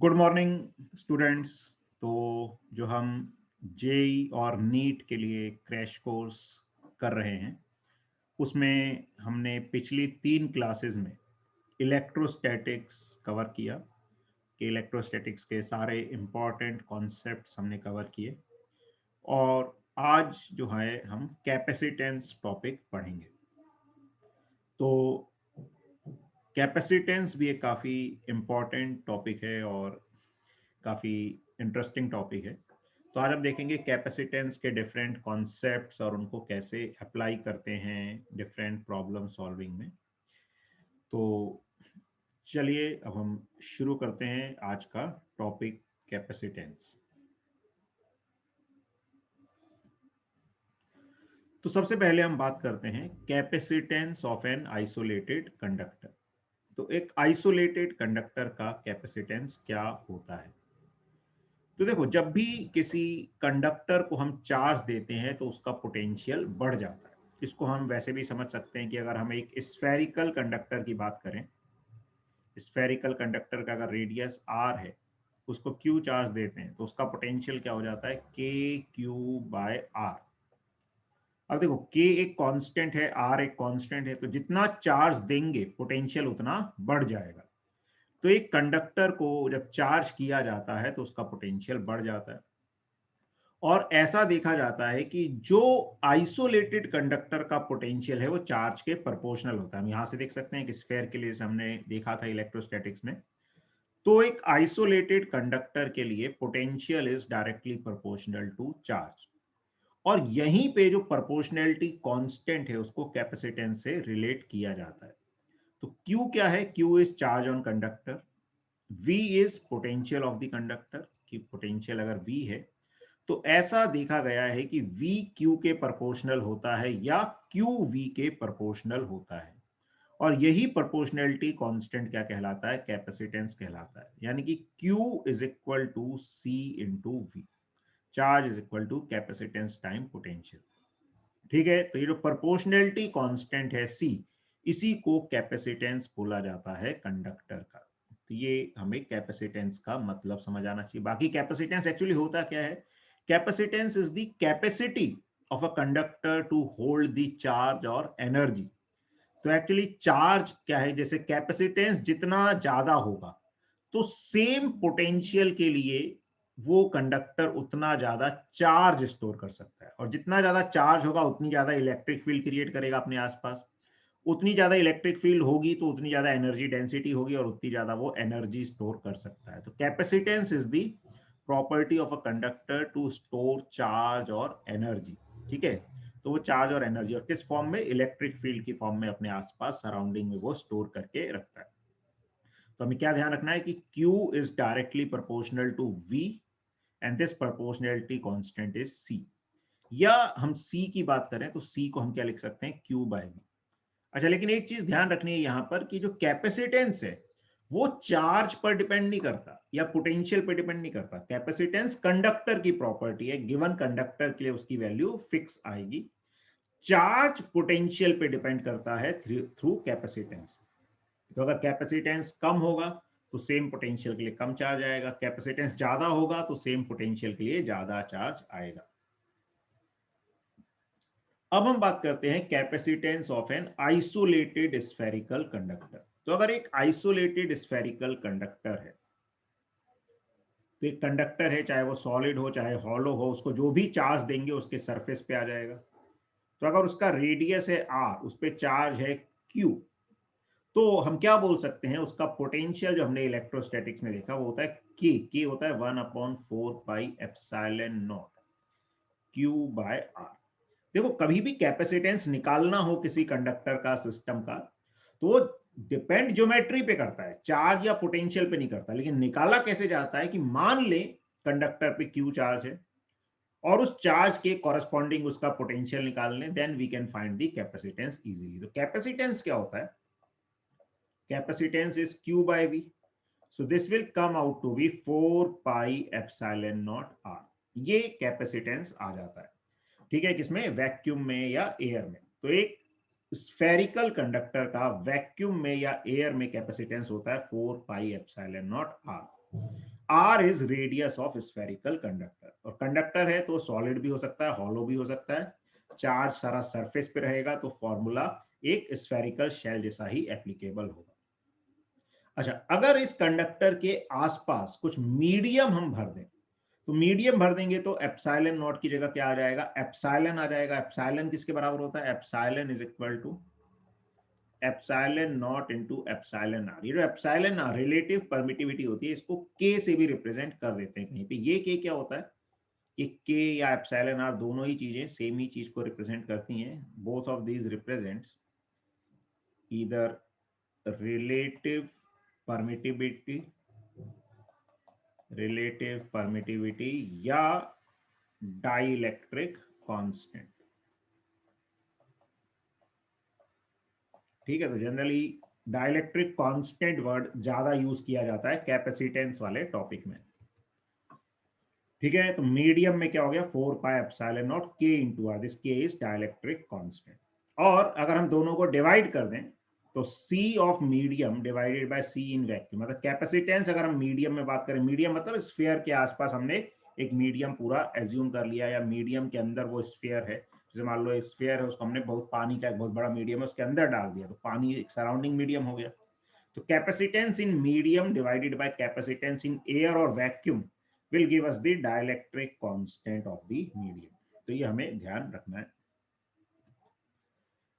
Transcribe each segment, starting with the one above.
Good morning students. तो जो हम जेई और नीट के लिए क्रैश कोर्स कर रहे हैं उसमें हमने पिछली 3 क्लासेस में इलेक्ट्रोस्टैटिक्स कवर किया कि इलेक्ट्रोस्टैटिक्स के सारे इम्पॉर्टेंट कॉन्सेप्ट्स हमने कवर किए। और आज जो है हम कैपेसिटेंस टॉपिक पढ़ेंगे। तो कैपेसिटेंस भी एक काफ़ी इम्पॉर्टेंट टॉपिक है और काफ़ी इंटरेस्टिंग टॉपिक है। तो आज हम देखेंगे कैपेसिटेंस के डिफरेंट कॉन्सेप्ट्स और उनको कैसे अप्लाई करते हैं डिफरेंट प्रॉब्लम सॉल्विंग में। तो चलिए अब हम शुरू करते हैं आज का टॉपिक कैपेसिटेंस। तो सबसे पहले हम बात करते हैं capacitance of an isolated conductor. तो एक आइसोलेटेड कंडक्टर का कैपेसिटेंस क्या होता है? तो देखो, जब भी किसी कंडक्टर को हम चार्ज देते हैं तो उसका पोटेंशियल बढ़ जाता है। इसको हम वैसे भी समझ सकते हैं कि अगर हम एक स्फेरिकल कंडक्टर की बात करें, स्फेरिकल कंडक्टर का अगर रेडियस r है, उसको q चार्ज देते हैं तो उसका पोटेंशियल क्या हो जाता है, k q बाय r। अब देखो, k एक कांस्टेंट है, r एक कांस्टेंट है, तो जितना चार्ज देंगे पोटेंशियल उतना बढ़ जाएगा। तो एक कंडक्टर को जब चार्ज किया जाता है तो उसका पोटेंशियल बढ़ जाता है। और ऐसा देखा जाता है कि जो आइसोलेटेड कंडक्टर का पोटेंशियल है वो चार्ज के प्रोपोर्शनल होता है। हम यहां से देख सकते हैं कि स्फेयर के लिए हमने देखा था इलेक्ट्रोस्टैटिक्स में। तो एक आइसोलेटेड कंडक्टर के लिए potential is directly proportional to charge. और यहीं पे जो प्रोपोर्शनैलिटी कांस्टेंट है उसको कैपेसिटेंस से रिलेट किया जाता है। तो Q क्या है? Q is charge on conductor, V is potential of the conductor, कि पोटेंशियल अगर V है तो ऐसा देखा गया है कि V Q के प्रोपोर्शनल होता है या Q V के प्रोपोर्शनल होता है। और यही प्रोपोर्शनैलिटी कांस्टेंट क्या कहलाता है? कैपेसिटेंस कहलाता है। यानी कि Q is equal to C into V, charge is equal to capacitance time potential. ठीक है, तो ये जो प्रोपोर्शनैलिटी कांस्टेंट है C, इसी को कैपेसिटेंस बोला जाता है कंडक्टर का। तो ये हमें कैपेसिटेंस का मतलब समझ आना चाहिए। बाकी कैपेसिटेंस एक्चुअली होता क्या है? Capacitance is the capacity of a conductor to hold the charge और एनर्जी। तो एक्चुअली चार्ज क्या है? जैसे कैपेसिटेंस जितना ज्यादा होगा तो सेम पोटेंशियल के लिए वो कंडक्टर उतना ज्यादा चार्ज स्टोर कर सकता है। और जितना ज्यादा चार्ज होगा उतनी ज्यादा इलेक्ट्रिक फील्ड क्रिएट करेगा अपने आसपास। उतनी ज्यादा इलेक्ट्रिक फील्ड होगी तो उतनी ज्यादा एनर्जी डेंसिटी होगी और उतनी ज्यादा वो एनर्जी स्टोर कर सकता है। तो capacitance is the property of a conductor to store charge और एनर्जी। ठीक है, तो वो चार्ज और एनर्जी और किस फॉर्म में? इलेक्ट्रिक फील्ड की फॉर्म में अपने आसपास सराउंडिंग में वो स्टोर करके रखता है। तो हमें क्या ध्यान रखना है कि Q is directly proportional to V and this proportionality constant is C। या हम C की बात करें तो C को हम क्या लिख सकते हैं? Q by V। अच्छा, लेकिन एक चीज ध्यान रखनी है यहाँ पर कि जो कैपेसिटेंस है वो चार्ज पर डिपेंड नहीं करता या पोटेंशियल पर डिपेंड नहीं करता। कैपेसिटेंस कंडक्टर की प्रॉपर्टी है, गिवन कंडक्टर के लिए उसकी वैल्यू फिक्स आएगी। चार्ज पोटेंशियल पे डिपेंड करता है थ्रू कैपेसिटेंस। तो अगर कैपेसिटेंस कम होगा तो सेम पोटेंशियल के लिए कम चार्ज आएगा, कैपेसिटेंस ज्यादा होगा तो सेम पोटेंशियल के लिए ज्यादा चार्ज आएगा। अब हम बात करते हैं capacitance of an isolated spherical conductor. तो अगर एक आइसोलेटेड स्फेरिकल कंडक्टर है, तो एक कंडक्टर है, चाहे वो सॉलिड हो चाहे हॉलो हो, उसको जो भी चार्ज देंगे उसके सरफेस पे आ जाएगा। तो अगर उसका रेडियस है r, उस पर चार्ज है q, तो हम क्या बोल सकते हैं? उसका पोटेंशियल जो हमने इलेक्ट्रोस्टैटिक्स में देखा वो होता है के होता है 1/4πε0 Q बाय R। देखो, कभी भी कैपेसिटेंस निकालना हो किसी कंडक्टर का, सिस्टम का, तो वो डिपेंड ज्योमेट्री पे करता है, चार्ज या पोटेंशियल पे नहीं करता। लेकिन निकाला कैसे जाता है कि मान ले कंडक्टर पे Q चार्ज है और उस चार्ज के कॉरेस्पॉन्डिंग उसका पोटेंशियल निकाल लें, then we can find the capacitance easily. तो कैपेसिटेंस क्या होता है? Capacitance is Q by V. So this will come out to be 4πε0 R। ये कैपेसिटेंस आ जाता है। ठीक है, किसमें? वैक्यूम में या एयर में। तो एक स्फेरिकल कंडक्टर का वैक्यूम में या एयर में कैपेसिटेंस होता है 4πε0 R। R is radius of spherical conductor, और कंडक्टर है तो सॉलिड भी हो सकता है, हॉलो भी हो सकता है, चार्ज सारा सरफेस पे रहेगा, तो फॉर्मूला एक स्फेरिकल शेल जैसा ही एप्लीकेबल होगा। अच्छा, अगर इस कंडक्टर के आसपास कुछ मीडियम हम भर दें, तो मीडियम भर देंगे तो एप्सिलॉन नॉट की जगह क्या आ जाएगा, एप्सिलॉन आ जाएगा। एप्सिलॉन किसके बराबर होता है, epsilon is equal to epsilon naught into epsilon R. ये जो एप्सिलॉन आर रिलेटिव परमिटिविटी होती है, इसको के से भी रिप्रेजेंट कर देते हैं कहीं पे। ये के क्या होता है, ये के या एप्सिलॉन आर दोनों ही चीजें सेम ही चीज को रिप्रेजेंट करती हैं। Both of these represents either relative permittivity या डाइलेक्ट्रिक कांस्टेंट। ठीक है, तो जनरली डाइलेक्ट्रिक कांस्टेंट वर्ड ज्यादा यूज किया जाता है कैपेसिटेंस वाले टॉपिक में। ठीक है, तो मीडियम में क्या हो गया, 4 पाई एप्सिलॉन नॉट के इंटू आर, दिस के इज डाइलेक्ट्रिक कांस्टेंट। और अगर हम दोनों को डिवाइड कर दें तो C of medium divided by C in vacuum, मतलब कैपेसिटेंस अगर हम मीडियम में बात करें, मीडियम मतलब स्फीयर के आसपास हमने एक मीडियम पूरा एज्यूम कर लिया, या मीडियम के अंदर वो स्फीयर है। जैसे मान लो एक स्फीयर है, उसको हमने बहुत पानी का एक बहुत बड़ा मीडियम है उसके अंदर डाल दिया, तो पानी एक सराउंडिंग मीडियम हो गया। तो capacitance in medium divided by capacitance in air और vacuum will give us the dielectric constant of the medium। तो ये हमें ध्यान रखना है।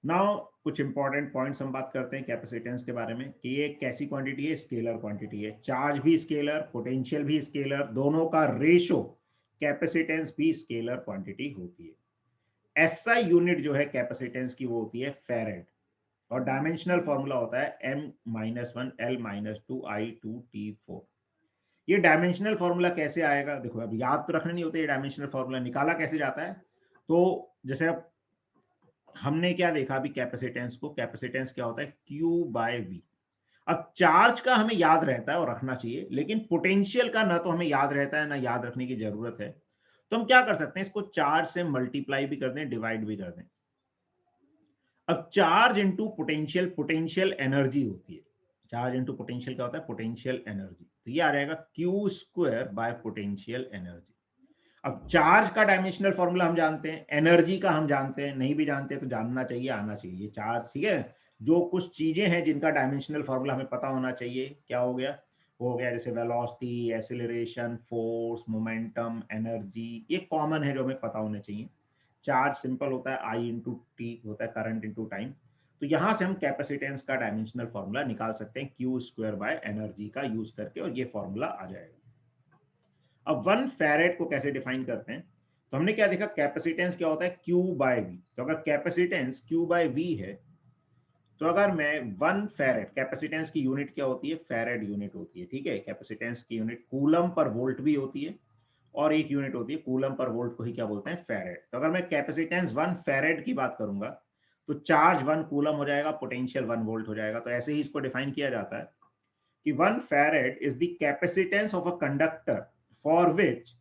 नाउ कुछ इंपॉर्टेंट पॉइंट्स हम बात करते हैं कैपेसिटेंस के बारे में, कि ये कैसी क्वांटिटी है, स्केलर क्वांटिटी है। चार्ज भी स्केलर, पोटेंशियल भी स्केलर, दोनों का रेशो कैपेसिटेंस भी स्केलर क्वांटिटी होती है। एसआई यूनिट जो है कैपेसिटेंस की वो होती है फैरेड, और डायमेंशनल फॉर्मूला होता है m-1l-2i2t4। ये डायमेंशनल फॉर्मूला कैसे आएगा, देखो अब याद तो रखना नहीं होता, ये डायमेंशनल फॉर्मूला निकाला कैसे जाता है। तो जैसे अब हमने क्या देखा अभी कैपेसिटेंस को, कैपेसिटेंस क्या होता है, Q बाय V। अब चार्ज का हमें याद रहता है और रखना चाहिए, लेकिन पोटेंशियल का ना तो हमें याद रहता है ना याद रखने की जरूरत है। तो हम क्या कर सकते हैं, इसको चार्ज से मल्टीप्लाई भी कर दें, डिवाइड भी कर दें। अब charge into potential, potential energy होती है। चार्ज इंटू पोटेंशियल क्या होता है, पोटेंशियल एनर्जी। तो ये आ जाएगा Q square bye potential energy. अब चार्ज का डायमेंशनल फॉर्मूला हम जानते हैं, एनर्जी का हम जानते हैं, नहीं भी जानते तो जानना चाहिए, आना चाहिए। चार्ज, ठीक है, जो कुछ चीजें हैं जिनका डायमेंशनल फॉर्मूला हमें पता होना चाहिए, क्या हो गया, वो हो गया जैसे velocity, acceleration, force, momentum, energy, ये कॉमन है जो हमें पता होने चाहिए। चार्ज सिंपल होता है, आई इंटू टी होता है, करंट इंटू टाइम। तो यहां से हम कैपेसिटेंस का डायमेंशनल फॉर्मूला निकाल सकते हैं, क्यू स्क्वायर बाय एनर्जी का यूज करके, और ये फॉर्मूला आ जाएगा। अब 1 फैरेड को कैसे डिफाइन करते हैं, तो हमने क्या देखा, कैपेसिटेंस क्या होता है, Q बाय V। तो अगर कैपेसिटेंस Q बाय V है, तो अगर मैं 1 फैरेड, कैपेसिटेंस की यूनिट क्या होती है, फैरेड यूनिट होती है। ठीक है, कैपेसिटेंस की यूनिट कूलम पर वोल्ट भी होती है, और एक यूनिट होती है कूलम पर वोल्ट को ही क्या बोलते हैं, फैरेड। तो अगर मैं कैपेसिटेंस 1 फैरेड की बात करूंगा, तो चार्ज 1 कूलम हो जाएगा, पोटेंशियल 1 वोल्ट हो जाएगा। तो ऐसे ही इसको डिफाइन किया जाता है कि 1 farad is the capacitance of a conductor for which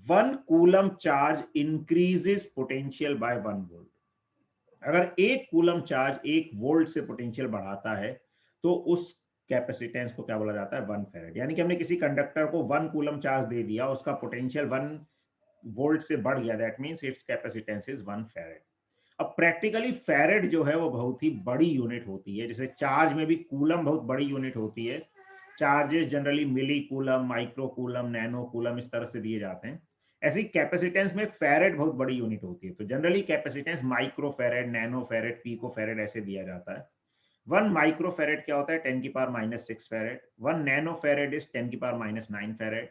1 coulomb charge increases potential by 1 volt। अगर एक कूलम चार्ज 1 वोल्ट से पोटेंशियल बढ़ाता है, तो उस कैपेसिटेंस को क्या बोला जाता है, 1 फैरेड। यानी कि हमने किसी कंडक्टर को 1 कूलम चार्ज दे दिया, उसका पोटेंशियल 1 वोल्ट से बढ़ गया, that means it's capacitance is 1 farad. अब प्रैक्टिकली फैरेड जो है वो बहुत ही बड़ी यूनिट होती है, जैसे चार्ज में भी कूलम बहुत बड़ी यूनिट होती है। Charges generally millicoulomb, microcoulomb, nanocoulomb इस तरह से दिए जाते हैं। ऐसी कैपेसिटेंस में फैरेड बहुत बड़ी यूनिट होती है। तो generally capacitance micro farad, nano farad, pico farad ऐसे दिया जाता है। 1 माइक्रो फैरेड क्या होता है, 10 की power -6 farad. 1 nano farad is 10 की power -9 farad,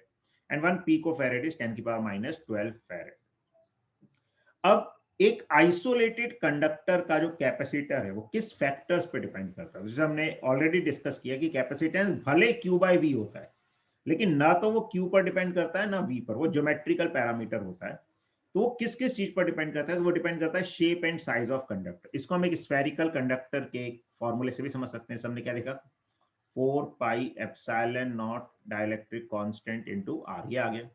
and 1 pico farad is 10 की पावर -12 फैरेड। अब एक आइसोलेटेड कंडक्टर का जो कैपेसिटर है वो किस फैक्टर्स पे डिपेंड करता है, जैसे हमने ऑलरेडी डिस्कस किया कि कैपेसिटेंस भले Q बाय V होता है, लेकिन ना तो वो Q पर डिपेंड करता है ना V पर, वो ज्योमेट्रिकल पैरामीटर होता है। तो वो किस किस चीज पर डिपेंड करता है, तो वो डिपेंड करता है shape and size of conductor. इसको हम एक स्फेरिकल कंडक्टर के फॉर्मूले से भी समझ सकते हैं। हमने क्या देखा, 4 pi epsilon not dielectric constant into R, ये आ गया।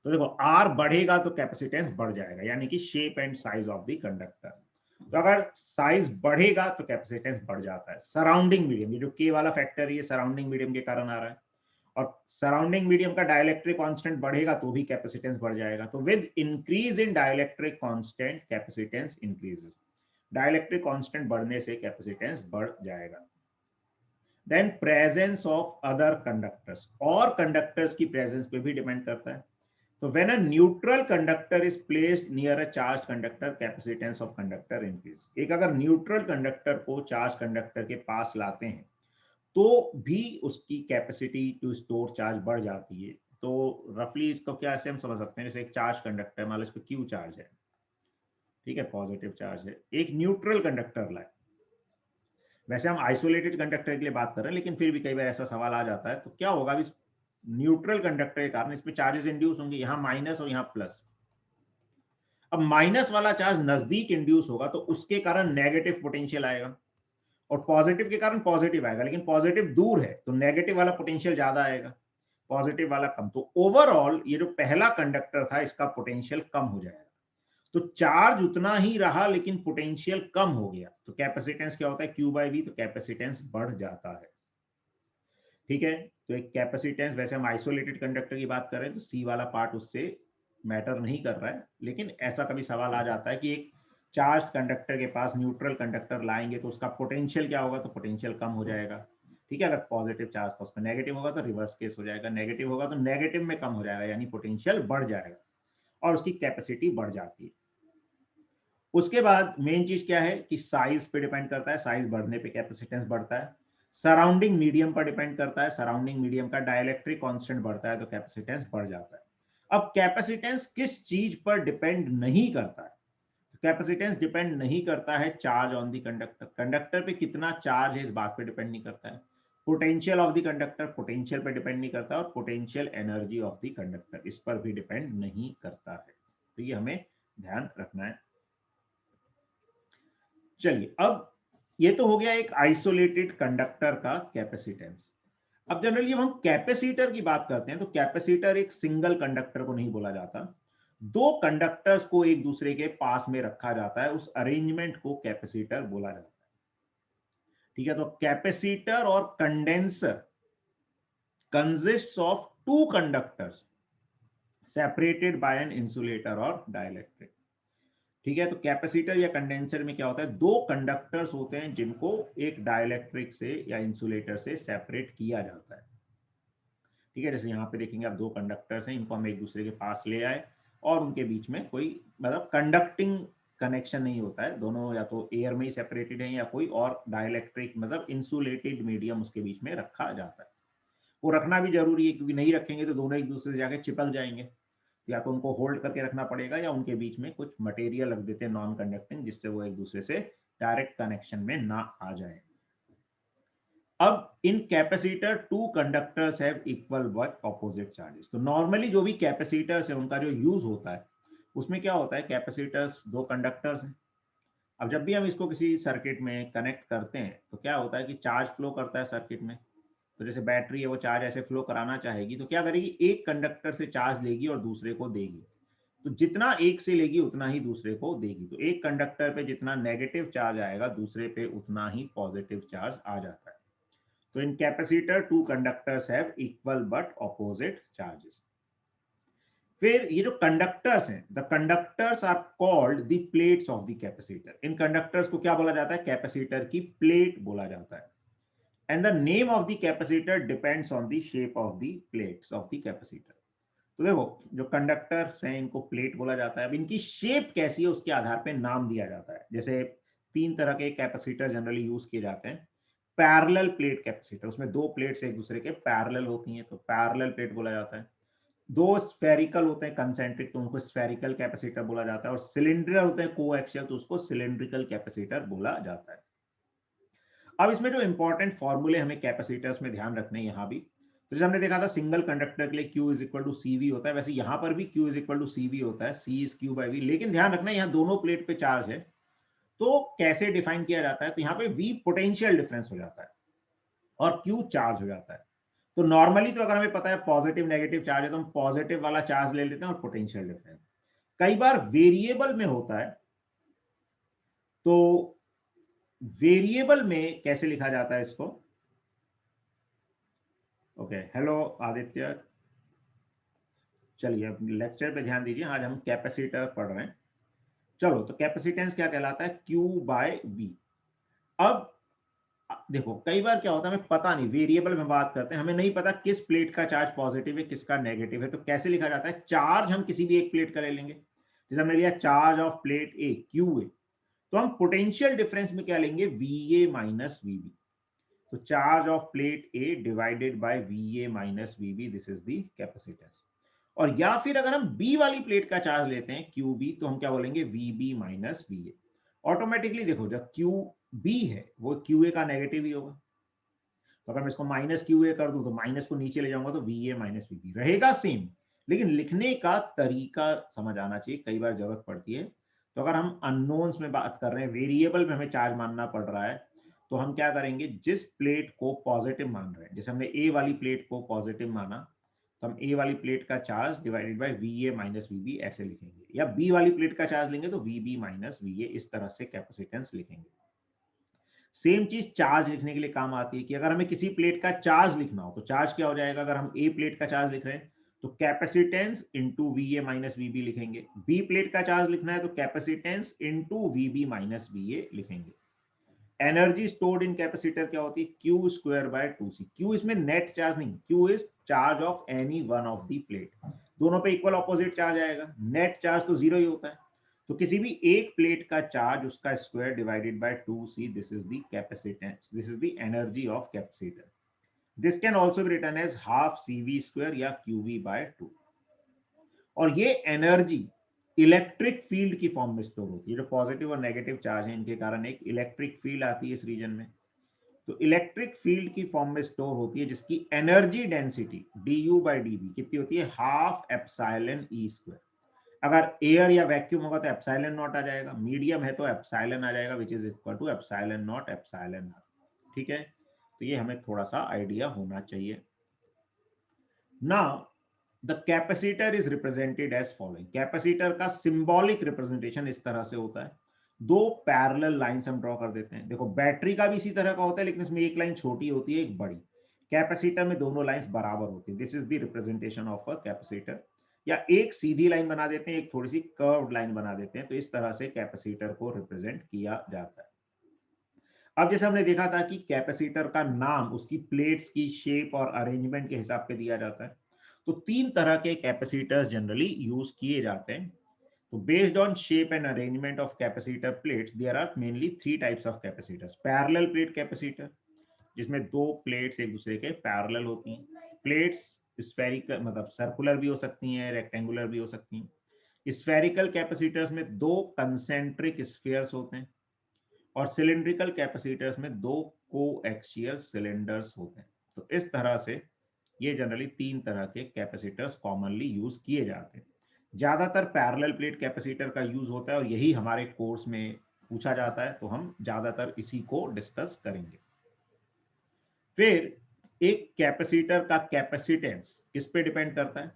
तो देखो आर बढ़ेगा तो कैपेसिटेंस बढ़ जाएगा, यानी कि shape and size of the conductor. तो अगर साइज बढ़ेगा तो कैपेसिटेंस बढ़ जाता है। सराउंडिंग मीडियम, ये जो के वाला फैक्टर है, ये सराउंडिंग मीडियम के कारण आ रहा है। और सराउंडिंग मीडियम का डाइलेक्ट्रिक कांस्टेंट बढ़ेगा तो भी कैपेसिटेंस बढ़ जाएगा। तो with increase in dielectric constant capacitance increases, dielectric constant बढ़ने से कैपेसिटेंस बढ़ जाएगा। Then presence of other conductors, और कंडक्टर्स की प्रेजेंस पे भी डिपेंड करता है। तो when a neutral conductor is placed near a charge conductor capacitance of conductor increase. एक अगर न्यूट्रल कंडक्टर को चार्ज कंडक्टर के पास लाते हैं तो भी उसकी कैपेसिटी टू स्टोर चार्ज बढ़ जाती है। तो रफली इसको क्या ऐसे हम समझ सकते हैं, जैसे एक चार्ज कंडक्टर है, मान लो इस पे क्यू चार्ज है, ठीक है, पॉजिटिव चार्ज है, एक न्यूट्रल कंडक्टर लाए। वैसे हम आइसोलेटेड कंडक्टर के लिए बात कर रहे हैं, लेकिन फिर भी कई बार ऐसा सवाल आ जाता है, तो क्या होगा इस न्यूट्रल कंडक्टर के कारण इसमें चार्जेस इंड्यूस होंगे, यहाँ माइनस और यहाँ प्लस। अब माइनस वाला चार्ज नजदीक इंड्यूस होगा तो उसके कारण नेगेटिव पोटेंशियल आएगा, और पॉजिटिव के कारण पॉजिटिव आएगा, लेकिन पॉजिटिव दूर है तो नेगेटिव वाला पोटेंशियल ज्यादा आएगा, पॉजिटिव वाला कम। तो ओवरऑल ये जो पहला कंडक्टर था इसका पोटेंशियल कम हो जाएगा। तो चार्ज उतना ही रहा लेकिन पोटेंशियल कम हो गया, तो कैपेसिटेंस क्या होता है, क्यू बाई वी, तो कैपेसिटेंस बढ़ जाता है। ठीक है, तो एक कैपेसिटेंस, वैसे हम आइसोलेटेड कंडक्टर की बात कर रहे हैं तो सी वाला पार्ट उससे मैटर नहीं कर रहा है, लेकिन ऐसा कभी सवाल आ जाता है कि एक चार्ज कंडक्टर के पास न्यूट्रल कंडक्टर लाएंगे तो उसका पोटेंशियल क्या होगा, तो पोटेंशियल कम हो जाएगा। ठीक है, अगर पॉजिटिव चार्ज था उसमें नेगेटिव होगा तो रिवर्स केस हो जाएगा, नेगेटिव होगा तो नेगेटिव में कम हो जाएगा, यानी पोटेंशियल बढ़ जाएगा और उसकी कैपेसिटी बढ़ जाती है। उसके बाद मेन चीज क्या है कि साइज पे डिपेंड करता है, साइज बढ़ने पे कैपेसिटेंस बढ़ता है। सराउंडिंग मीडियम पर डिपेंड करता है, सराउंडिंग मीडियम का डाइलेक्ट्रिक कांस्टेंट बढ़ता है तो कैपेसिटेंस बढ़ जाता है। अब कैपेसिटेंस किस चीज पर डिपेंड नहीं करता है, कैपेसिटेंस डिपेंड नहीं करता है charge on the conductor, conductor पे कितना चार्ज है इस बात पे डिपेंड नहीं करता है। Potential of the conductor, potential पे डिपेंड नहीं करता, और potential energy of the conductor इस पर भी डिपेंड नहीं करता है। तो ये हमें ध्यान रखना है। चलिए, अब ये तो हो गया एक आइसोलेटेड कंडक्टर का कैपेसिटेंस। अब जनरली जब हम कैपेसिटर की बात करते हैं तो कैपेसिटर एक सिंगल कंडक्टर को नहीं बोला जाता, दो कंडक्टर्स को एक दूसरे के पास में रखा जाता है, उस अरेंजमेंट को कैपेसिटर बोला जाता है। ठीक है, तो कैपेसिटर और condenser consists of two conductors separated by an insulator और डाइलेक्ट्रिक। ठीक है, तो कैपेसिटर या कंडेंसर में क्या होता है, दो कंडक्टर्स होते हैं जिनको एक डाइलेक्ट्रिक से या इंसुलेटर से सेपरेट किया जाता है। ठीक है, जैसे यहाँ पे देखेंगे आप दो कंडक्टर्स हैं, इनको हम एक दूसरे के पास ले आए और उनके बीच में कोई मतलब कंडक्टिंग कनेक्शन नहीं होता है, दोनों या तो एयर में ही सेपरेटेड है या कोई और डाइलेक्ट्रिक मतलब इंसुलेटेड मीडियम उसके बीच में रखा जाता है। वो रखना भी जरूरी है क्योंकि नहीं रखेंगे तो दोनों एक दूसरे से जाके चिपक जाएंगे, या तो उनको होल्ड करके रखना पड़ेगा या उनके बीच में कुछ मटेरियल रख देते हैं नॉन कंडक्टिंग, जिससे वो एक दूसरे से डायरेक्ट कनेक्शन में ना आ जाए। अब इन capacitor two conductors have equal but opposite charges. तो नॉर्मली जो भी कैपेसिटर्स है उनका जो यूज होता है उसमें क्या होता है, कैपेसिटर्स दो कंडक्टर्स हैं। अब जब भी हम इसको किसी सर्किट में कनेक्ट करते हैं तो क्या होता है कि चार्ज फ्लो करता है सर्किट में। तो जैसे बैटरी है वो चार्ज ऐसे फ्लो कराना चाहेगी तो क्या करेगी, एक कंडक्टर से चार्ज लेगी और दूसरे को देगी। तो जितना एक से लेगी उतना ही दूसरे को देगी। तो एक कंडक्टर पे जितना नेगेटिव चार्ज आएगा दूसरे पे उतना ही पॉजिटिव चार्ज आ जाता है। तो in capacitor two conductors have equal but opposite charges. फिर ये जो कंडक्टर्स हैं, the conductors are called the plates of the capacitor. इन कंडक्टर्स को क्या बोला जाता है, कैपेसिटर की प्लेट बोला जाता है। And the name of the capacitor depends on the shape of the plates of the capacitor. तो देखो जो कंडक्टर्स हैं इनको प्लेट बोला जाता है, अब इनकी शेप कैसी है उसके आधार पे नाम दिया जाता है। जैसे तीन तरह के कैपेसिटर जनरली यूज किए जाते हैं। पैरेलल प्लेट कैपेसिटर, उसमें दो प्लेट्स एक दूसरे के पैरेलल होती हैं तो पैरेलल प्लेट बोला जाता है। दो स्फेरिकल होते हैं कंसेंट्रिक तो उनको स्फेरिकल कैपेसिटर बोला जाता है, और सिलेंड्रिकल होते हैं कोएक्सियल तो उसको सिलेंड्रिकल कैपेसिटर बोला जाता है। अब इसमें जो इंपॉर्टेंट फॉर्मूले हमें कैपेसिटर्स में ध्यान रखने हैं यहाँ भी, तो जैसे हमने देखा था सिंगल कंडक्टर के लिए Q is equal to CV होता है, वैसे यहाँ पर भी Q is equal to CV होता है, C is Q by V। लेकिन ध्यान रखना यहाँ दोनों प्लेट पे चार्ज है, तो कैसे डिफाइन किया जाता है, तो यहाँ पे V पोटेंशियल डिफरेंस हो जाता है और Q चार्ज हो जाता है। तो नॉर्मली तो अगर हमें पता है पॉजिटिव नेगेटिव चार्ज है तो हम पॉजिटिव वाला चार्ज ले लेते हैं और पोटेंशियल डिफरेंस। कई बार वेरिएबल में होता है, तो वेरिएबल में कैसे लिखा जाता है इसको, ओके, हेलो आदित्य। चलिए अब लेक्चर पे ध्यान दीजिए, आज हम कैपेसिटर पढ़ रहे हैं। चलो, तो कैपेसिटेंस क्या कहलाता है? Q by V। अब देखो, कई बार क्या होता है, हमें पता नहीं, वेरिएबल में बात करते हैं, हमें नहीं पता किस प्लेट का चार्ज पॉजिटिव है किसका नेगेटिव है। तो कैसे लिखा जाता है? चार्ज हम किसी भी एक प्लेट का ले लेंगे। जैसे हमने लिया charge of plate A Q A, तो हम पोटेंशियल डिफरेंस में क्या लेंगे? V A minus V B. तो charge of plate A divided by V A minus V B, this is the capacitance. और या फिर अगर हम बी वाली प्लेट का चार्ज लेते हैं क्यू बी, तो हम क्या बोलेंगे? V B minus V A. Automatically देखो, जब क्यू बी है वो क्यू ए का नेगेटिव ही होगा। तो अगर मैं इसको माइनस क्यू ए कर दूं, तो माइनस को नीचे ले जाऊंगा तो V A minus V B रहेगा सेम, लेकिन लिखने का तरीका समझ आना चाहिए, कई बार जरूरत पड़ती है। तो अगर हम अननोन्स में बात कर रहे हैं, वेरिएबल में हमें चार्ज मानना पड़ रहा है, तो हम क्या करेंगे? जिस प्लेट को पॉजिटिव मान रहे हैं, जैसे हमने ए वाली प्लेट को पॉजिटिव माना, तो हम ए वाली प्लेट का charge divided by V A minus V B ऐसे लिखेंगे, या बी वाली प्लेट का चार्ज लेंगे तो V B minus V A, इस तरह से कैपेसिटेंस लिखेंगे। सेम चीज चार्ज लिखने के लिए काम आती है कि अगर हमें किसी प्लेट का चार्ज लिखना हो, तो चार्ज क्या हो जाएगा? अगर हम ए प्लेट का चार्ज लिख रहे हैं तो capacitance into V A minus V B लिखेंगे। बी प्लेट का चार्ज लिखना है तो capacitance into V B minus V A लिखेंगे। एनर्जी स्टोर्ड इन कैपेसिटर क्या होती है? Q square by two C. Q इसमें नेट चार्ज नहीं, Q is charge of any one of the plate. दोनों पे इक्वल ऑपोजिट चार्ज आएगा, net charge तो जीरो ही होता है। तो किसी भी एक प्लेट का चार्ज, उसका square divided by two C, this is the capacitance, this is the energy of capacitor. This can also be written as half C V square या क्यू वी बाय टू। और ये energy electric field की form में store होती है। जो positive और negative charge है, इनके कारण एक इलेक्ट्रिक फील्ड आती है इस रीजन में। तो इलेक्ट्रिक फील्ड की फॉर्म में स्टोर होती है, जिसकी energy density D U by D B कितनी होती है? Half epsilon E square. अगर एयर या वैक्यूम होगा तो एप्सिलॉन नॉट आ जाएगा, मीडियम है तो एप्सिलॉन आ जाएगा, which is equal to epsilon naught epsilon R. ठीक है, तो ये हमें थोड़ा सा आइडिया होना चाहिए। Now the capacitor is represented as following. Capacitor का सिंबॉलिक रिप्रेजेंटेशन इस तरह से होता है। दो पैरेलल लाइंस हम ड्रॉ कर देते हैं। देखो, बैटरी का भी इसी तरह का होता है, लेकिन इसमें एक लाइन छोटी होती है, एक बड़ी। कैपेसिटर में दोनों लाइंस बराबर होती है। This is the representation of a capacitor. या एक सीधी लाइन बना देते हैं, एक थोड़ी सी कर्व्ड लाइन बना देते हैं, तो इस तरह से कैपेसिटर को रिप्रेजेंट किया जाता है। अब जैसे हमने देखा था कि कैपेसिटर का नाम उसकी प्लेट्स की शेप और अरेंजमेंट के हिसाब से दिया जाता है। तो तीन तरह के कैपेसिटर्स जनरली यूज किए जाते हैं। तो based on shape and arrangement of capacitor plates, there are mainly three types of capacitors. Parallel plate capacitor, जिसमें दो प्लेट्स एक दूसरे के पैरेलल होती हैं। प्लेट्स स्फेरिकल, मतलब सर्कुलर भी हो सकती हैं, रेक्टेंगुलर भी हो सकती हैं। स्फेरिकल कैपेसिटर्स में दो कंसेंट्रिक स्फीयर्स होते हैं, और सिलिंड्रिकल कैपेसिटर्स में दो कोएक्सियल सिलेंडर्स होते हैं। तो इस तरह से ये जनरली तीन तरह के कैपेसिटर्स कॉमनली यूज किए जाते हैं। ज्यादातर पैरेलल प्लेट कैपेसिटर का यूज होता है, और यही हमारे कोर्स में पूछा जाता है, तो हम ज्यादातर इसी को डिस्कस करेंगे। फिर एक कैपेसिटर का कैपेसिटेंस किस पे डिपेंड करता है?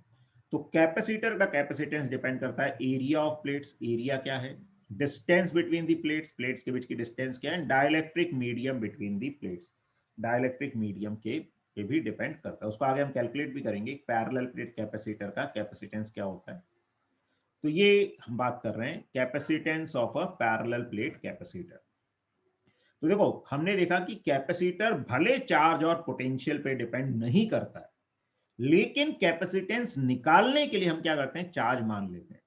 तो कैपेसिटर का कैपेसिटेंस डिपेंड करता है एरिया ऑफ प्लेट्स। एरिया क्या है? Distance between the plates, plates के बीच की डिस्टेंस क्या है? Dielectric medium between the plates, dielectric medium के भी डिपेंड करता है। उसको आगे हम कैलकुलेट भी करेंगे, पैरेलल प्लेट कैपेसिटर का कैपेसिटेंस क्या होता है। तो ये हम बात कर रहे हैं capacitance of a parallel plate capacitor. तो देखो, हमने देखा कि कैपेसिटर भले चार्ज और पोटेंशियल पे डिपेंड नहीं करता है, लेकिन कैपेसिटेंस निकालने के लिए हम क्या करते हैं? चार्ज मान लेते हैं।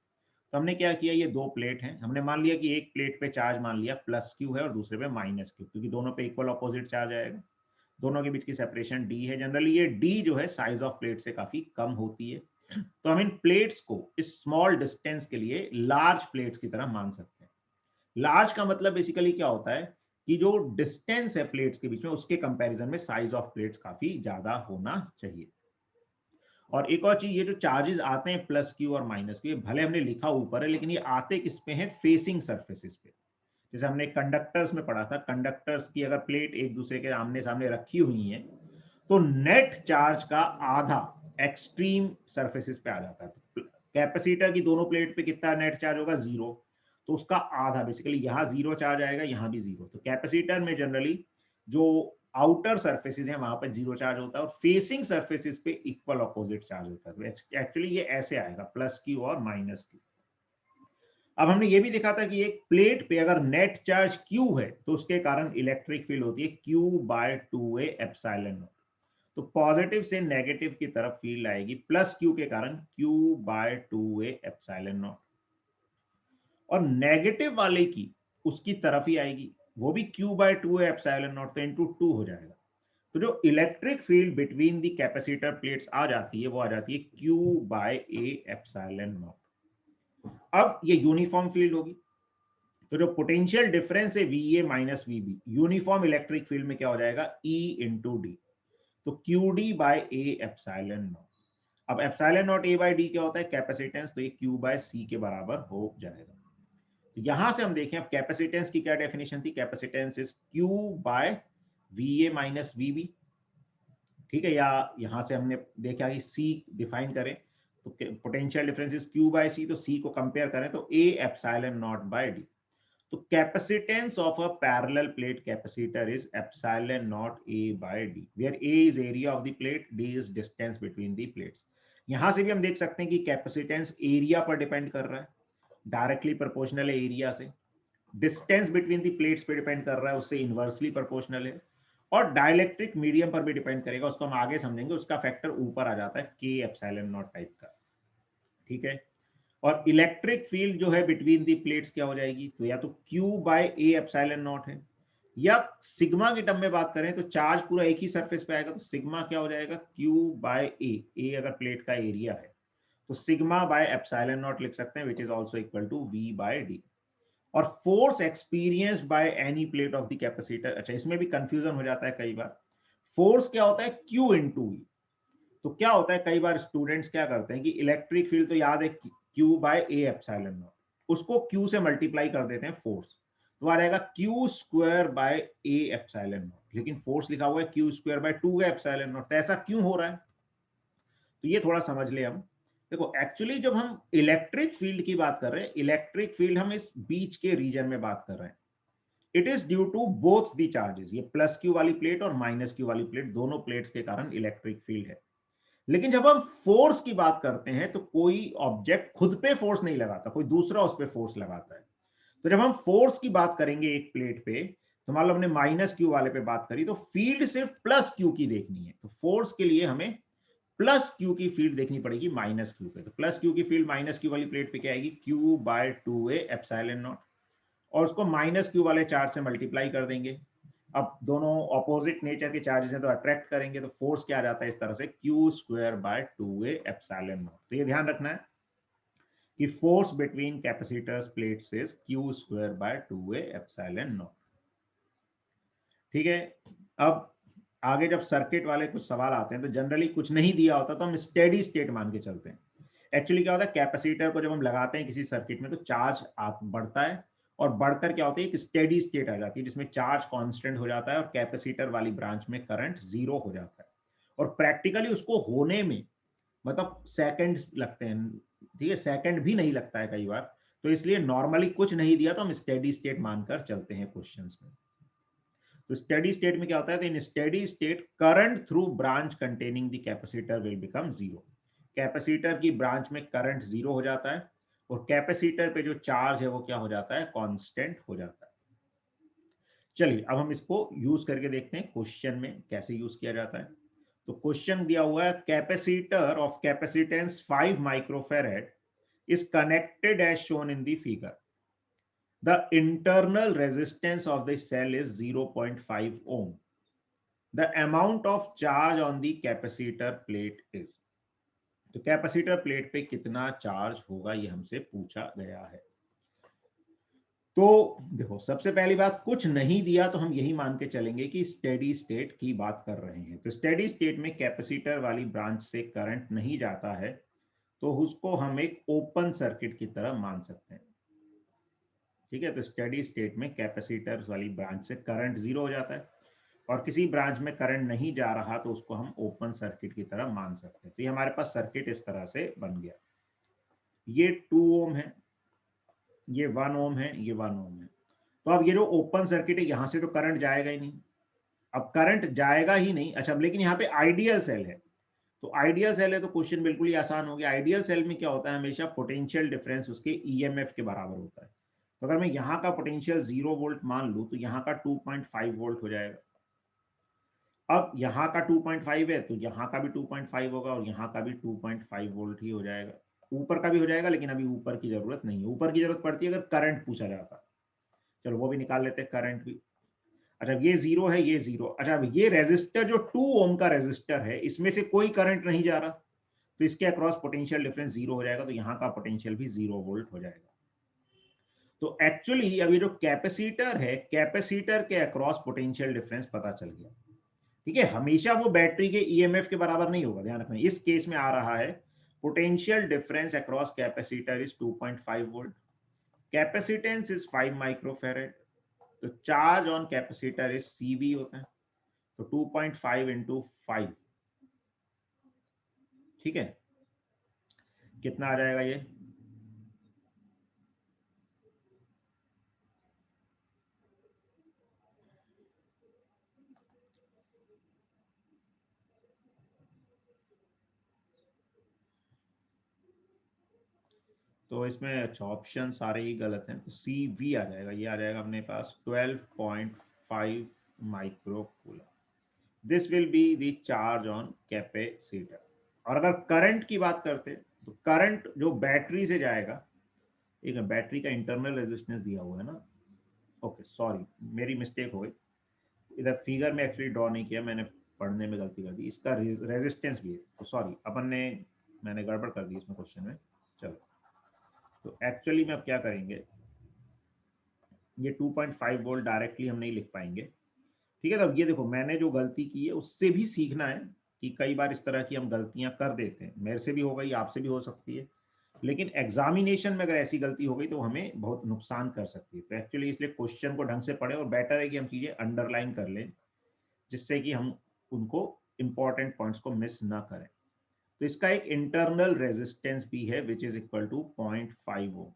तो हमने क्या किया, ये दो प्लेट हैं, हमने मान लिया कि एक प्लेट पे चार्ज मान लिया प्लस क्यू है और दूसरे पे माइनस क्यू, क्योंकि दोनों पे इक्वल अपोजिट चार्ज आएगा। दोनों के बीच की सेपरेशन डी है। जनरली ये डी जो है साइज ऑफ प्लेट से काफी कम होती है। तो हम इन प्लेट्स को इस स्मॉल डिस्टेंस के लिए लार्ज प्लेट्स की तरह मान सकते हैं। लार्ज का मतलब बेसिकली क्या होता है कि जो डिस्टेंस है प्लेट्स के बीच में, उसके कंपैरिजन में साइज ऑफ प्लेट्स काफी ज्यादा होना चाहिए। और एक और चीज, ये जो चार्जेस आते हैं प्लस क्यू और माइनस क्यू, भले हमने लिखा ऊपर है, लेकिन ये आते किस पे हैं? फेसिंग सरफेसेस पे। जैसे हमने कंडक्टर्स में पढ़ा था, कंडक्टर्स की अगर प्लेट एक दूसरे के आमने सामने रखी हुई है, तो नेट चार्ज का आधा एक्सट्रीम सरफेसेस पे आ जाता है। तो कैपेसिटर की दोनों प्लेट पे कितना नेट चार्ज होगा? जीरो। तो उसका आधा, बेसिकली यहाँ जीरो चार्ज आएगा, यहाँ भी जीरो। तो कैपेसिटर में जनरली जो आउटर सर्फेसिस है वहां पर जीरो चार्ज होता है और फेसिंग सर्फेसिस पे इक्वल ऑपोजिट चार्ज होता है। तो एक्चुअली ये ऐसे आएगा प्लस क्यू और माइनस क्यू। अब हमने ये भी देखा था कि एक प्लेट पे अगर नेट चार्ज Q है तो उसके कारण इलेक्ट्रिक फील्ड होती है Q/2A एप्सिलॉन नॉट। तो पॉजिटिव से नेगेटिव की तरफ फील्ड आएगी प्लस Q के कारण Q/2A एप्सिलॉन नॉट, और नेगेटिव वाले की उसकी तरफ ही आएगी, वो भी Q/2A एप्सिलॉन नॉट, तो इंटू 2 हो जाएगा। तो जो electric field between the capacitor plates आ जाती है वो आ जाती है Q/A एप्सिलॉन नॉट। अब ये यूनिफॉर्म फील्ड होगी, तो जो पोटेंशियल डिफरेंस है VA minus VB, uniform electric field में क्या हो जाएगा E इंटू डी, तो QD/A एप्सिलॉन नॉट। अब एप्सिलॉन नॉट A/D क्या होता है, कैपेसिटेंस, तो ये Q/C के बराबर हो जाएगा। तो यहां से हम देखें अब कैपेसिटेंस की क्या डेफिनेशन थी, capacitance is Q/VA minus VB, ठीक है। या यहां से हमने देखा कि C डिफाइन करें तो पोटेंशियल डिफरेंस इज Q/C, तो C को कंपेयर करें तो A epsilon naught by D। तो capacitance of a parallel plate capacitor is epsilon naught A/D, where A is area of the plate, D is distance between the plates. यहां से भी हम देख सकते हैं कि कैपेसिटेंस एरिया पर डिपेंड कर रहा है, डायरेक्टली प्रोपोर्शनल है एरिया से। डिस्टेंस बिटवीन द प्लेट्स पे डिपेंड कर रहा है, उससे इनवर्सली प्रोपोर्शनल है। और डाइलेक्ट्रिक मीडियम पर भी डिपेंड करेगा, उसको हम आगे समझेंगे, उसका फैक्टर ऊपर आ जाता है K एप्सिलॉन नॉट टाइप का, ठीक है। और इलेक्ट्रिक फील्ड जो है बिटवीन दी प्लेट्स क्या हो जाएगी, तो या तो Q/A एप्सिलॉन नॉट है, या सिग्मा की टर्म में बात करें तो चार्ज पूरा एक ही सरफेस पे आएगा, तो सिग्मा क्या हो जाएगा Q/A, A अगर प्लेट का एरिया है तो सिग्मा बाय एप्सिलॉन नॉट लिख सकते हैं, which is also equal to V/D। और force experience by any plate of the capacitor, अच्छा इसमें भी कंफ्यूजन हो जाता है कई बार। फोर्स क्या होता है Q इंटू V। तो क्या होता है कई बार स्टूडेंट्स क्या करते हैं कि इलेक्ट्रिक फील्ड तो याद है Q/A एप्सिलॉन नॉट, उसको Q से मल्टीप्लाई कर देते हैं फोर्स, तो आ जाएगा Q² A एप्सिलॉन नॉट, लेकिन फोर्स लिखा हुआ है Q²/2 एप्सिलॉन नॉट। तो ऐसा क्यों हो रहा है, तो ये थोड़ा समझ ले हम। देखो एक्चुअली जब हम इलेक्ट्रिक फील्ड की बात कर रहे हैं, इलेक्ट्रिक फील्ड हम इस बीच के रीजन में बात कर रहे हैं, it is due to both the charges, ये प्लस Q वाली प्लेट और माइनस Q वाली प्लेट, दोनों प्लेट्स के कारण इलेक्ट्रिक फील्ड है। लेकिन जब हम फोर्स की बात करते हैं तो कोई ऑब्जेक्ट खुद पे फोर्स नहीं लगाता, कोई दूसरा उस पे फोर्स लगाता है। तो जब हम फोर्स की बात करेंगे एक प्लेट पे, तो मान लो हमने माइनस Q वाले पे बात करी, तो फील्ड सिर्फ प्लस Q की देखनी है, तो फोर्स के लिए हमें प्लस Q की फील्ड देखनी पड़ेगी माइनस Q पे। तो प्लस Q की फील्ड माइनस Q वाली प्लेट पे क्या आएगी Q/2A एप्सिलॉन नॉट, और उसको माइनस Q वाले चार्ज से मल्टीप्लाई कर देंगे। अब दोनों ऑपोजिट नेचर के चार्जेस हैं तो अट्रैक्ट करेंगे, तो फोर्स क्या आ जाता है इस तरह से Q²/2A एप्सिलॉन नॉट। तो ये ध्यान रखना है कि force between capacitors plates is Q²/2A epsilon naught, ठीक है। अब आगे जब सर्किट वाले कुछ सवाल आते हैं तो जनरली कुछ नहीं दिया होता तो हम स्टेडी स्टेट मान के चलते हैं। एक्चुअली क्या होता है, कैपेसिटर को जब हम लगाते हैं किसी सर्किट में तो चार्ज बढ़ता है, और बढ़कर क्या होता है एक स्टेडी स्टेट आ जाती है जिसमें चार्ज कांस्टेंट हो जाता है और कैपेसिटर वाली ब्रांच में करंट जीरो हो जाता है। और प्रैक्टिकली उसको होने में मतलब सेकंड्स लगते हैं, ठीक है, सेकंड भी नहीं लगता है कई बार। तो इसलिए नॉर्मली कुछ नहीं दिया तो हम स्टेडी स्टेट मानकर चलते हैं क्वेश्चंस में। तो स्टेडी स्टेट में क्या होता है, तो in steady state current through branch containing the capacitor will become zero. Capacitor की ब्रांच में करंट जीरो हो जाता है और कैपेसिटर पे जो चार्ज है वो क्या हो जाता है, कांस्टेंट हो जाता है। चलिए अब हम इसको यूज करके देखते हैं क्वेश्चन में कैसे यूज किया जाता है। तो क्वेश्चन दिया हुआ है, capacitor of capacitance 5 microfarad is connected as shown in the figure. The internal resistance of the cell is 0.5 ohm. The amount of charge on the capacitor plate is. तो कैपेसिटर प्लेट पे कितना charge होगा ये हमसे पूछा गया है। तो देखो सबसे पहली बात, कुछ नहीं दिया तो हम यही मान के चलेंगे कि स्टेडी स्टेट की बात कर रहे हैं। तो स्टेडी स्टेट में कैपेसिटर वाली ब्रांच से करंट नहीं जाता है तो उसको हम एक ओपन सर्किट की तरह मान सकते हैं, ठीक है। तो स्टेडी स्टेट में कैपेसिटर वाली ब्रांच से करंट जीरो हो जाता है और किसी ब्रांच में करंट नहीं जा रहा तो उसको हम ओपन सर्किट की तरह मान सकते हैं। तो ये हमारे पास सर्किट इस तरह से बन गया। ये 2 ओम है, ये 1 ओम है, ये 1 ओम है। तो अब ये जो ओपन सर्किट है यहां से तो करंट जाएगा ही नहीं, अब करंट जाएगा ही नहीं। अच्छा, लेकिन यहाँ पे आइडियल सेल है, तो आइडियल सेल है तो क्वेश्चन बिल्कुल ही आसान हो गया। आइडियल सेल में क्या होता है, हमेशा पोटेंशियल डिफरेंस उसके ईएमएफ के बराबर होता है। तो अगर मैं यहाँ का पोटेंशियल 0 वोल्ट मान लूं तो यहाँ का 2.5 वोल्ट हो जाएगा। अब यहाँ का 2.5 है तो यहाँ का भी 2.5 होगा और यहाँ का भी 2.5 वोल्ट ही हो जाएगा। ऊपर का भी हो जाएगा, लेकिन अभी ऊपर की जरूरत नहीं है। ऊपर की जरूरत पड़ती है अगर करंट पूछा जाता। चलो वो भी निकाल लेते हैं, करंट भी। अच्छा, ये जीरो है, ये जीरो। अच्छा, ये रेजिस्टर जो 2 ओम का रेजिस्टर है, इसमें से कोई करंट नहीं जा रहा, तो इसके अक्रॉस पोटेंशियल डिफरेंस जीरो हो जाएगा, तो यहाँ का पोटेंशियल भी 0 वोल्ट हो जाएगा। तो एक्चुअली अब ये जो कैपेसिटर है, कैपेसिटर के अक्रॉस पोटेंशियल डिफरेंस पता चल गया। ठीक है, हमेशा वो बैटरी के ईएमएफ के बराबर नहीं होगा, ध्यान रखना। इस केस में आ रहा है potential difference across capacitor is 2.5 volt, capacitance is 5 microfarad, तो charge on capacitor is CV होता है, तो 2.5 इंटू 5, ठीक है, कितना आ जाएगा ये? तो इसमें अच्छा ऑप्शन सारे ही गलत हैं, तो सी वी आ जाएगा। ये आ जाएगा अपने पास 12.5 micro coulomb. This will be the charge on capacitor. और अगर करंट की बात करते तो करंट जो बैटरी से जाएगा, एक बैटरी का इंटरनल रेजिस्टेंस दिया हुआ है ना, ओके सॉरी मेरी मिस्टेक हो गई, इधर फिगर में एक्चुअली ड्रॉ नहीं किया मैंने, पढ़ने में गलती कर दी। इसका रेजिस्टेंस भी है, तो सॉरी अपन ने, मैंने गड़बड़ कर दी इसमें क्वेश्चन में। चलो, तो एक्चुअली में अब क्या करेंगे, ये 2.5 वोल्ट डायरेक्टली हम नहीं लिख पाएंगे। ठीक है, तो अब ये देखो मैंने जो गलती की है उससे भी सीखना है, कि कई बार इस तरह की हम गलतियां कर देते हैं, मेरे से भी हो गई, आपसे भी हो सकती है, लेकिन एग्जामिनेशन में अगर ऐसी गलती हो गई तो हमें बहुत नुकसान कर सकती है। तो एक्चुअली इसलिए क्वेश्चन को ढंग से पढ़े, और बेटर है कि हम चीजें अंडरलाइन कर लें, जिससे कि हम उनको इंपॉर्टेंट पॉइंट्स को मिस ना करें। तो इसका एक इंटरनल रेजिस्टेंस भी है विच इज इक्वल टू 0.5 ओम।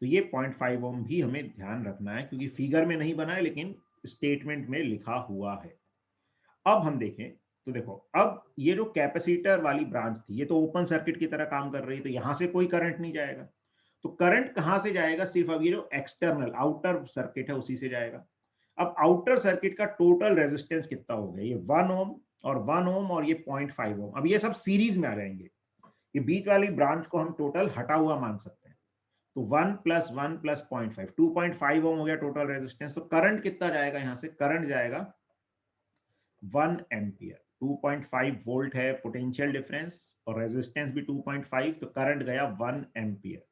तो ये 0.5 ओम भी हमें ध्यान रखना है, क्योंकि फिगर में नहीं बना है लेकिन स्टेटमेंट में लिखा हुआ है। अब हम देखें तो देखो, अब ये जो कैपेसिटर वाली ब्रांच थी, ये तो ओपन सर्किट की तरह काम कर रही है, तो यहां से कोई करंट नहीं जाएगा। तो करंट कहां से जाएगा, सिर्फ अब ये जो एक्सटर्नल आउटर सर्किट है उसी से जाएगा। अब आउटर सर्किट का टोटल रेजिस्टेंस कितना हो गया, ये 1 ओम और 1 ओम और ये 0.5 ओम, अब ये सब सीरीज में आ जाएंगे। ये बीच वाली ब्रांच को हम टोटल हटा हुआ मान सकते हैं। तो 1 प्लस 1 प्लस 0.5, 2.5 ओम हो गया टोटल रेजिस्टेंस। तो करंट कितना जाएगा, यहां से करंट जाएगा 1 एम्पियर। 2.5 वोल्ट है पोटेंशियल डिफरेंस और रेजिस्टेंस भी 2.5, तो करंट गया 1 एम्पियर।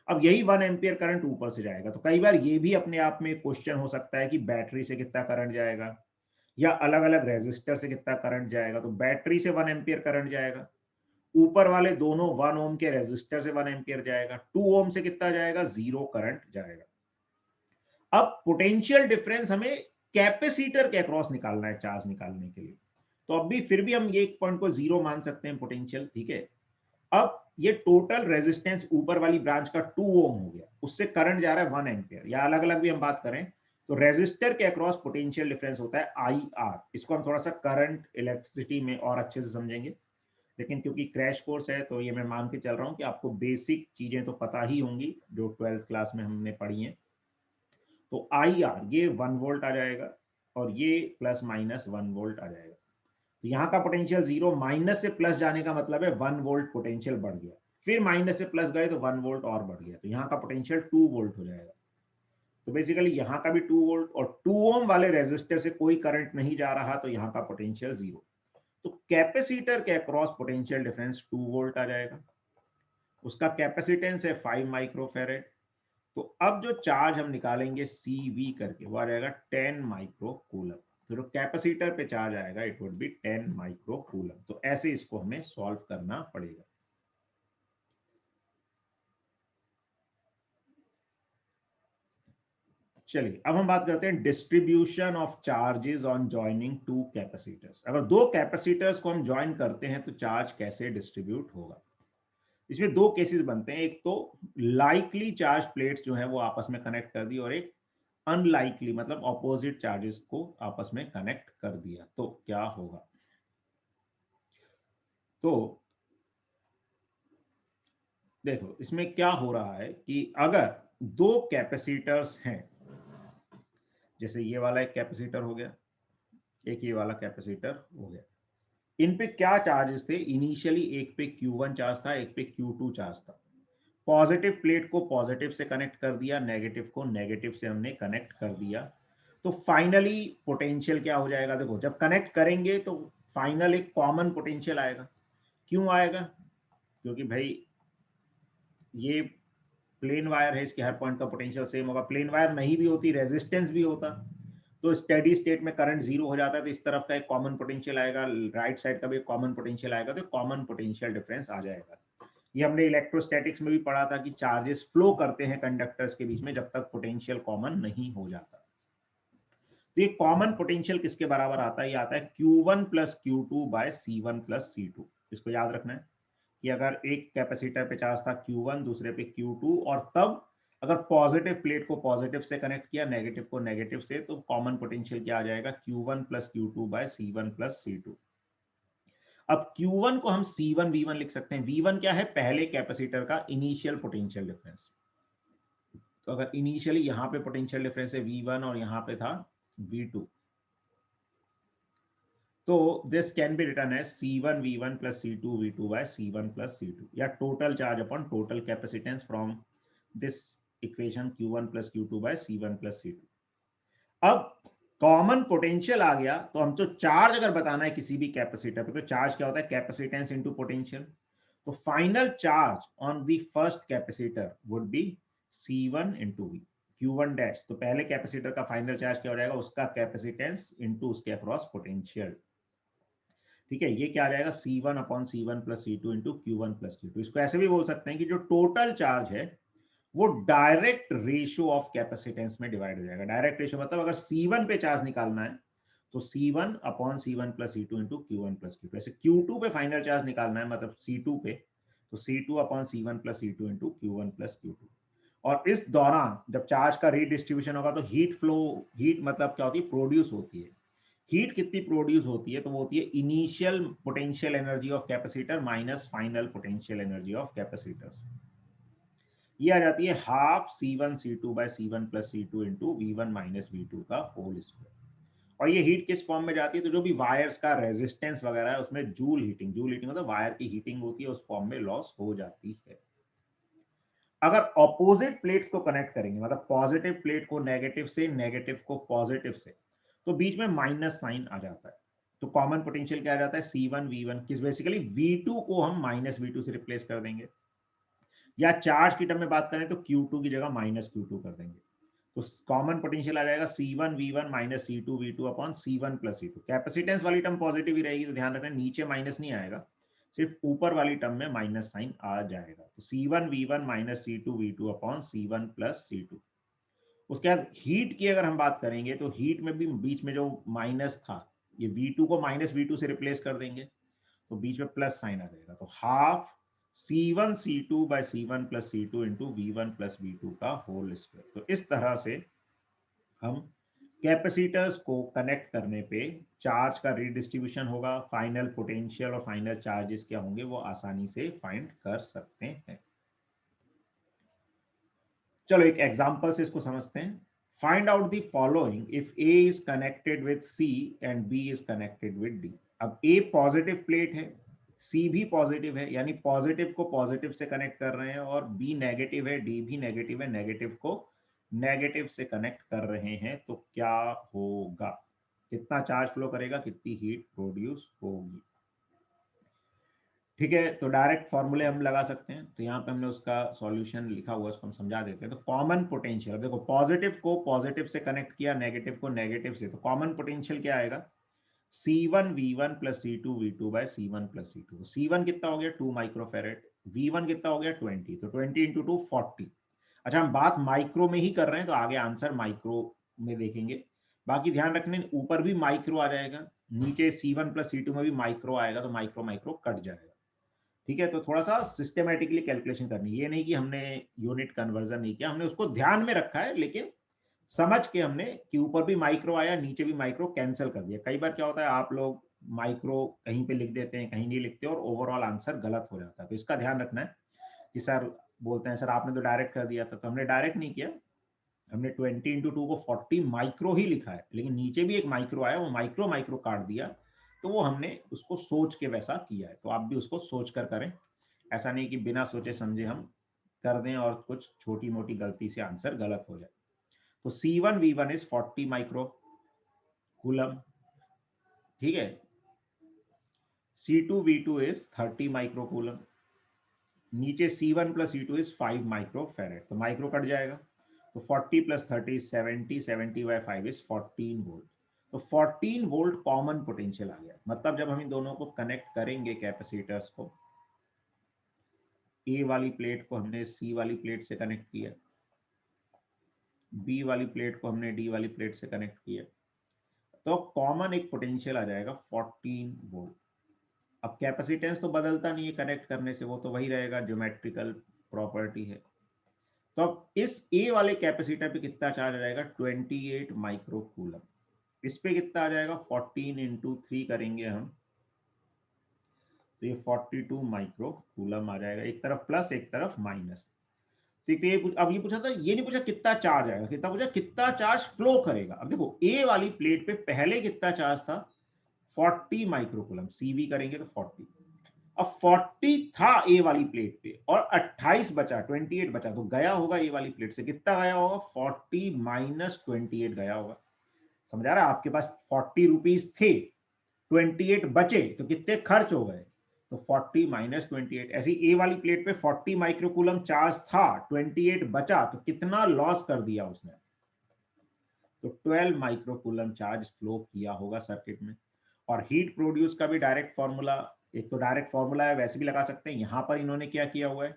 अब यही 1 एम्पियर करंट ऊपर से जाएगा। तो कई बार ये भी अपने आप में क्वेश्चन हो सकता है कि बैटरी से कितना करंट जाएगा या अलग अलग रेजिस्टर से कितना करंट जाएगा। तो बैटरी से 1 एम्पियर करंट जाएगा, ऊपर वाले दोनों 1 ओम के रेजिस्टर से 1 एम्पियर जाएगा, 2 ओम से कितना जाएगा, 0 करंट जाएगा। अब पोटेंशियल डिफरेंस हमें कैपेसिटर के अक्रॉस निकालना है चार्ज निकालने के लिए। तो अब भी फिर भी हम ये एक पॉइंट को 0 मान सकते हैं पोटेंशियल, ठीक है। अब ये टोटल रेजिस्टेंस ऊपर वाली ब्रांच का 2 ओम हो गया, उससे करंट जा रहा है 1 एम्पियर, या अलग अलग भी हम बात करें तो रेजिस्टर के अक्रॉस पोटेंशियल डिफरेंस होता है आई आर। इसको हम थोड़ा सा करंट इलेक्ट्रिसिटी में और अच्छे से समझेंगे, लेकिन क्योंकि क्रैश कोर्स है तो ये मैं मान के चल रहा हूं कि आपको बेसिक चीजें तो पता ही होंगी जो 12th क्लास में हमने पढ़ी हैं। तो आई आर ये 1 वोल्ट आ जाएगा और ये प्लस माइनस 1 वोल्ट आ जाएगा। तो यहाँ का पोटेंशियल 0, माइनस से प्लस जाने का मतलब है 1 वोल्ट पोटेंशियल बढ़ गया, फिर माइनस से प्लस गए तो 1 वोल्ट और बढ़ गया, तो यहाँ का पोटेंशियल 2 वोल्ट हो जाएगा। तो बेसिकली यहाँ का भी 2 वोल्ट, और 2 ओम वाले रेजिस्टर से कोई करंट नहीं जा रहा, तो यहाँ का पोटेंशियल 0। तो कैपेसिटर के अक्रॉस पोटेंशियल डिफरेंस 2 वोल्ट आ जाएगा, उसका कैपेसिटेंस है 5 माइक्रोफेरेड। तो अब जो चार्ज हम निकालेंगे CV करके, वो आ जाएगा 10 माइक्रो कूलम। तो जो कैपेसिटर पे चार्ज आएगा it would be 10 micro coulomb. तो ऐसे इसको हमें सॉल्व करना पड़ेगा। चलिए अब हम बात करते हैं distribution of charges on joining two capacitors. अगर दो कैपेसिटर्स को हम ज्वाइन करते हैं तो चार्ज कैसे डिस्ट्रीब्यूट होगा। इसमें दो केसेस बनते हैं, एक तो लाइकली चार्ज प्लेट्स जो है वो आपस में कनेक्ट कर दी, और एक अनलाइकली मतलब ऑपोजिट चार्जेस को आपस में कनेक्ट कर दिया तो क्या होगा। तो देखो इसमें क्या हो रहा है कि अगर दो कैपेसिटर्स हैं, जैसे ये वाला एक कैपेसिटर हो गया, एक ये वाला कैपेसिटर हो गया, इन पे क्या चार्जेस थे इनिशियली, एक पे Q1 चार्ज था, एक पे Q2 चार्ज था। पॉजिटिव प्लेट को पॉजिटिव से कनेक्ट कर दिया, नेगेटिव को नेगेटिव से हमने कनेक्ट कर दिया। तो फाइनली पोटेंशियल क्या हो जाएगा, देखो जब कनेक्ट करेंगे तो फाइनल एक कॉमन पोटेंशियल आएगा। क्यों आएगा, क्योंकि भाई ये प्लेन वायर है, इसके हर पॉइंट का पोटेंशियल सेम होगा। प्लेन वायर नहीं भी होती, रेजिस्टेंस भी होता, तो स्टेडी स्टेट में करंट जीरो हो जाता है, तो इस तरफ का एक कॉमन पोटेंशियल आएगा, राइट साइड का भी एक कॉमन पोटेंशियल आएगा, तो कॉमन पोटेंशियल डिफरेंस आ जाएगा। ये हमने इलेक्ट्रोस्टैटिक्स में भी पढ़ा था कि चार्जेस फ्लो करते हैं कंडक्टर्स के बीच में जब तक पोटेंशियल कॉमन नहीं हो जाता। तो ये कॉमन पोटेंशियल किसके बराबर आता है, ये आता है Q1 plus Q2 by C1 plus C2। इसको याद रखना है कि अगर एक कैपेसिटर पे चार्ज था Q1, दूसरे पे Q2, और तब अगर पॉजिटिव प्लेट को पॉजिटिव से कनेक्ट किया, नेगेटिव को नेगेटिव से, तो कॉमन पोटेंशियल क्या आ जाएगा, Q1 plus Q2 by C1 plus C2। अब Q1 को हम C1 V1 लिख सकते हैं। V1 क्या है, पहले कैपेसिटर का इनिशियल पोटेंशियल डिफरेंस। तो अगर इनिशियली यहां पे पोटेंशियल डिफरेंस है V1 और यहां पे था V2, तो this can be written as C1 V1 plus C2 V2 by C1 plus C2, या total charge upon total capacitance from this equation Q1 plus Q2 by C1 plus C2। अब common potential आ गया, तो हम तो charge अगर बताना है किसी भी कैपेसिटर पे, तो चार्ज क्या होता है, कैपेसिटेंस इनटू पोटेंशियल। तो final charge on the first capacitor would be C1 into V, Q1 dash. तो पहले कैपेसिटर का फाइनल चार्ज क्या हो जाएगा, उसका कैपेसिटेंस इंटू उसके अक्रॉस पोटेंशियल। ठीक है, ये क्या आ जाएगा, C1 upon C1 plus C2 into Q1 plus Q2। इसको ऐसे भी बोल सकते हैं कि जो टोटल चार्ज है वो डायरेक्ट रेशियो ऑफ कैपेसिटेंस में डिवाइड हो जाएगा। डायरेक्ट रेशियो मतलब अगर C1 पे चार्ज निकालना है तो C1 upon C1 plus C2 into Q1 plus Q2। ऐसे Q2 पे फाइनल चार्ज निकालना है मतलब C2 पे, तो C2 upon C1 plus C2 into Q1 plus Q2। और इस दौरान जब चार्ज का रीडिस्ट्रीब्यूशन होगा तो हीट फ्लो, हीट मतलब क्या होती है, प्रोड्यूस होती है। हीट कितनी प्रोड्यूस होती है, तो वो होती है initial potential energy of capacitor minus final potential energy of capacitors. ये आ जाती है half C1 C2 by C1 plus C2 into V1 minus V2 का होल स्क्वायर। और ये हीट किस फॉर्म में जाती है, तो जो भी वायर्स का रेजिस्टेंस वगैरह है उसमें जूल हीटिंग, जूल हीटिंग मतलब वायर की हीटिंग होती है, उस फॉर्म में लॉस हो जाती है। अगर ऑपोजिट प्लेट्स को कनेक्ट करेंगे, मतलब पॉजिटिव प्लेट को नेगेटिव से, नेगेटिव को पॉजिटिव से, तो बीच में माइनस साइन आ जाता है। तो कॉमन पोटेंशियल क्या आ जाता है, C1 V1, किस बेसिकली V2 को हम माइनस V2 से रिप्लेस कर देंगे, या चार्ज की टर्म में बात करें तो Q2 की जगह माइनस Q2 कर देंगे। तो कॉमन पोटेंशियल आ जाएगा C1 V1 minus C2 V2 upon C1 plus C2। Capacitance वाली टर्म पॉजिटिव ही रहेगी, तो ध्यान रखना नीचे माइनस नहीं आएगा, सिर्फ ऊपर वाली टर्म में माइनस साइन आ जाएगा। तो C1 V1 minus C2 V2 upon C1 plus C2। उसके बाद हीट की अगर हम बात करेंगे तो हीट में भी बीच में जो माइनस था, ये V2 को माइनस V2 से रिप्लेस कर देंगे, तो बीच में प्लस साइन आ जाएगा। तो half C1 C2 by C1 plus C2 into V1 plus V2 का होल स्क्वायर। तो इस तरह से हम कैपेसिटर्स को कनेक्ट करने पे चार्ज का रिडिस्ट्रीब्यूशन होगा, फाइनल पोटेंशियल और फाइनल चार्जेस क्या होंगे वो आसानी से फाइंड कर सकते हैं। चलो एक एग्जांपल से इसको समझते हैं। Find out the following if A is connected with C and B is connected with D। अब A पॉजिटिव प्लेट है, C भी पॉजिटिव है, यानी पॉजिटिव को पॉजिटिव से कनेक्ट कर रहे हैं, और B नेगेटिव है, D भी नेगेटिव है, नेगेटिव को नेगेटिव से कनेक्ट कर रहे हैं। तो क्या होगा, कितना चार्ज फ्लो करेगा, कितनी हीट प्रोड्यूस होगी। ठीक है, तो डायरेक्ट फॉर्मूले हम लगा सकते हैं। तो यहाँ पे हमने उसका सॉल्यूशन लिखा हुआ है, उसको हम समझा देते हैं। तो कॉमन पोटेंशियल, देखो पॉजिटिव को पॉजिटिव से कनेक्ट किया, नेगेटिव को नेगेटिव से, तो कॉमन पोटेंशियल क्या आएगा, C1 V1 plus C2 V2 by C1 plus C2। C1 कितना हो गया 2 माइक्रोफेरेड, V1 कितना हो गया 20, तो 20 इंटू 2 40। अच्छा हम बात माइक्रो में ही कर रहे हैं तो आगे आंसर माइक्रो में देखेंगे। बाकी ध्यान रखने यूपर भी माइक्रो आ जाएगा, नीचे C1 प्लस C2 में भी माइक्रो आएगा, तो माइक्रो माइक्रो कट जाएगा। ठीक है, तो थोड़ा सा सिस्टमेटिकली कैलकुलेशन करनी, ये नहीं कि हमने यूनिट कन्वर्जन नहीं किया, हमने उसको ध्यान में रखा है, लेकिन समझ के हमने कि ऊपर भी माइक्रो आया, नीचे भी माइक्रो, कैंसिल कर दिया। कई बार क्या होता है, आप लोग माइक्रो कहीं पे लिख देते हैं, कहीं नहीं लिखते और ओवरऑल आंसर गलत हो जाता है। तो इसका ध्यान रखना है कि सर बोलते हैं सर आपने तो डायरेक्ट कर दिया था, तो हमने डायरेक्ट नहीं किया, हमने 20 इंटू 2 को 40 माइक्रो ही लिखा है, लेकिन नीचे भी एक माइक्रो आया, वो माइक्रो माइक्रो काट दिया, तो वो हमने उसको सोच के वैसा किया है। तो आप भी उसको सोच कर करें, ऐसा नहीं कि बिना सोचे समझे हम कर दें और कुछ छोटी मोटी गलती से आंसर गलत हो जाए। तो C1V1 इज 40 माइक्रो कूलम, ठीक है। C2V2 इज 30 माइक्रो कूलम, नीचे C1 plus C2 is 5 micro फेरेड, तो माइक्रो कट जाएगा, तो 40 प्लस 30 70, 70 बाय 5 इज 14 वोल्ट। तो 14 वोल्ट कॉमन पोटेंशियल आ गया। मतलब जब हम इन दोनों को कनेक्ट करेंगे कैपेसिटर्स को, ए वाली प्लेट को हमने सी वाली प्लेट से कनेक्ट किया, बी वाली प्लेट को हमने डी वाली प्लेट से कनेक्ट किया, तो कॉमन एक पोटेंशियल आ जाएगा 14 वोल्ट। अब कैपेसिटेंस तो बदलता नहीं है कनेक्ट करने से, वो तो वही रहेगा, ज्योमेट्रिकल प्रॉपर्टी है। तो अब इस ए वाले कैपेसिटर पे कितना चार्ज आ जाएगा, 28 माइक्रो कूलम। इस पे कितना आ जाएगा, 14 इंटू 3 करेंगे हम, तो ये 42 माइक्रो कूलम आ जाएगा। एक तरफ प्लस एक तरफ माइनस। ठीक है, अब ये पूछा था, ये नहीं पूछा कितना चार्ज आएगा, कितना पूछा कितना चार्ज फ्लो करेगा। अब देखो ए वाली प्लेट पे पहले कितना चार्ज था, 40 माइक्रोकूलम, सीवी करेंगे तो 40। अब 40 था ए वाली प्लेट पे और 28 बचा, 28 बचा, तो गया होगा ए वाली प्लेट से, कितना गया होगा, 40 माइनस 28 गया होगा। समझ आ रहा है, आपके पास 40 रुपीज थे, 28 बचे, तो कितने खर्च हो गए, तो 40 माइनस 28। ऐसी ए वाली प्लेट पे 40 माइक्रोकूलम चार्ज था, 28 बचा, तो कितना लॉस कर दिया उसने, तो 12 माइक्रोकूलम चार्ज फ्लो किया होगा सर्किट में। और हीट प्रोड्यूस का भी डायरेक्ट फॉर्मूला, एक तो डायरेक्ट फॉर्मूला है, वैसे भी लगा सकते हैं। यहां पर इन्होंने क्या किया हुआ है,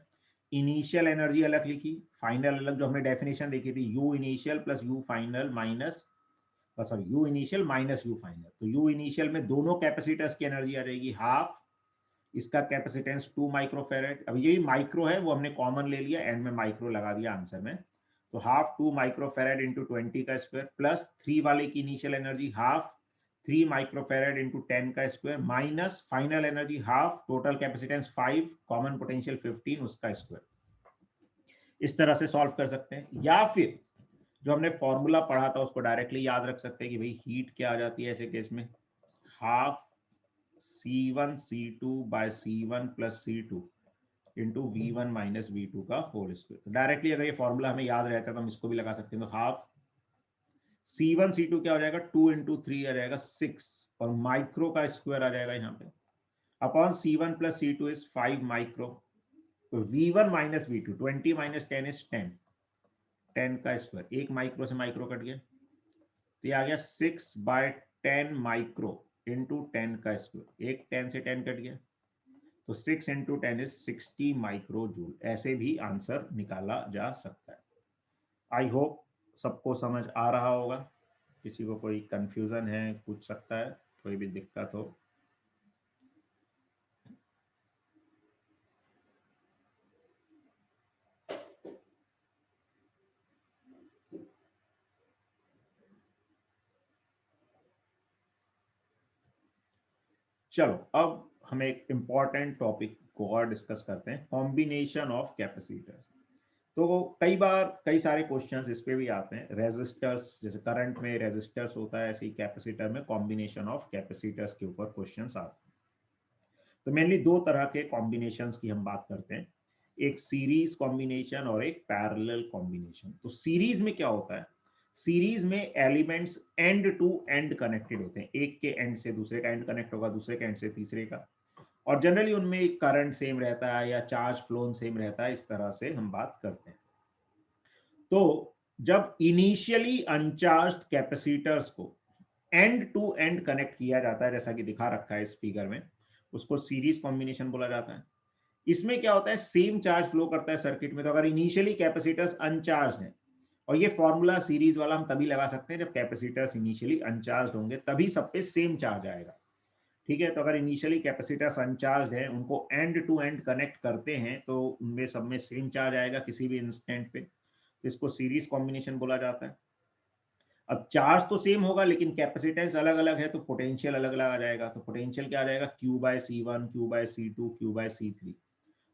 इनिशियल एनर्जी अलग लिखी, फाइनल अलग, जो हमने डेफिनेशन देखी थी, you initial plus you final minus, sorry you initial minus you final. तो यू इनिशियल में दोनों कैपेसिटर्स की एनर्जी आ जाएगी हाफ, इसका कैपेसिटेंस 2 माइक्रोफेरेड, अब ये माइक्रो है वो हमने कॉमन ले लिया, एंड में माइक्रो लगा दिया आंसर में, तो हाफ 2 माइक्रोफेरेड इंटू 20 का स्क्वायर प्लस 3 वाले की initial energy half 3 microfarad into 10 का square minus final energy half, total capacitance 5, common potential 15, उसका स्क्वायर। इस तरह से सॉल्व कर सकते हैं, या फिर जो हमने फॉर्मूला पढ़ा था उसको डायरेक्टली याद रख सकते हैं कि भाई हीट क्या आ जाती है ऐसे केस में, half C1 C2 by C1 plus C2 into V1 minus V2 का होल स्क्वायर। डायरेक्टली अगर ये फॉर्मूला हमें याद रहता है तो हम इसको भी लगा सकते हैं, तो हाफ C1 C2 क्या हो जाएगा, 2 इंटू 3 आ जाएगा 6, और माइक्रो का स्क्वायर आ जाएगा यहाँ पे, upon C1 plus C2 is 5 micro, तो V1 minus V2, 20 minus 10 is 10, 10 का स्क्वायर, एक माइक्रो से माइक्रो कट गया, तो ये आ गया 6 बाय 10 माइक्रो इंटू 10 का स्क्वायर, एक 10 से 10 कट गया, तो 6 इंटू 10 इज 60 माइक्रो जूल। ऐसे भी आंसर निकाला जा सकता है। आई होप सबको समझ आ रहा होगा, किसी को कोई कंफ्यूजन है पूछ सकता है, कोई भी दिक्कत हो। चलो अब हम एक इंपॉर्टेंट टॉपिक को और डिस्कस करते हैं, कॉम्बिनेशन ऑफ कैपेसिटर्स। तो कई बार कई सारे क्वेश्चंस इस पे भी आते हैं, रेजिस्टर्स, जैसे करंट में रेजिस्टर्स होता है, ऐसे ही कैपेसिटर में कॉम्बिनेशन ऑफ कैपेसिटर्स के ऊपर क्वेश्चंस आते हैं। तो मेनली दो तरह के कॉम्बिनेशंस की हम बात करते हैं, एक सीरीज कॉम्बिनेशन और एक पैरेलल कॉम्बिनेशन। तो सीरीज में क्या होता है, सीरीज में elements end to end connected होते हैं, एक के एंड से दूसरे का एंड कनेक्ट होगा, दूसरे के एंड से तीसरे का, और जनरली उनमें करंट सेम रहता है या चार्ज फ्लो सेम रहता है, इस तरह से हम बात करते हैं। तो जब इनिशियली अनचार्ज्ड कैपेसिटर्स को एंड टू एंड कनेक्ट किया जाता है, जैसा कि दिखा रखा है इस फिगर में, उसको सीरीज कॉम्बिनेशन बोला जाता है। इसमें क्या होता है, सेम चार्ज फ्लो करता है सर्किट में। तो अगर इनिशियली कैपेसिटर्स अनचार्ज हैं, और ये फॉर्मूला सीरीज वाला हम तभी लगा सकते हैं जब कैपेसिटर्स इनिशियली अनचार्ज होंगे, तभी सब पे सेम चार्ज आएगा। ठीक है, तो अगर इनिशियली कैपेसिटर्स अनचार्ज है, उनको एंड टू एंड कनेक्ट करते हैं, तो उनमें सब में सेम चार्ज आएगा किसी भी इंस्टेंट पे, तो इसको सीरीज कॉम्बिनेशन बोला जाता है। अब चार्ज तो सेम होगा लेकिन कैपेसिटेंस अलग अलग है, तो पोटेंशियल अलग अलग आ जाएगा। तो पोटेंशियल क्या आ जाएगा, Q/C1, Q/C2, Q/C3।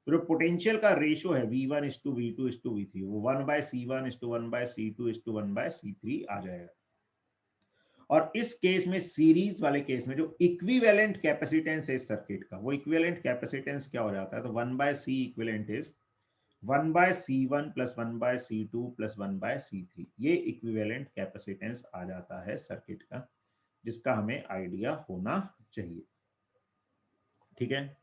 तो जो पोटेंशियल का रेशियो है V1:V2:V3, वो 1/C1:1/C2:1/C3 आ जाएगा। और इस केस में, सीरीज वाले केस में, जो इक्विवेलेंट कैपेसिटेंस है इस सर्किट का, वो इक्विवेलेंट कैपेसिटेंस क्या हो जाता है, तो 1/C equivalent is 1/C1 + 1/C2 + 1/C3। ये इक्विवेलेंट कैपेसिटेंस आ जाता है सर्किट का, जिसका हमें आइडिया होना चाहिए। ठीक है।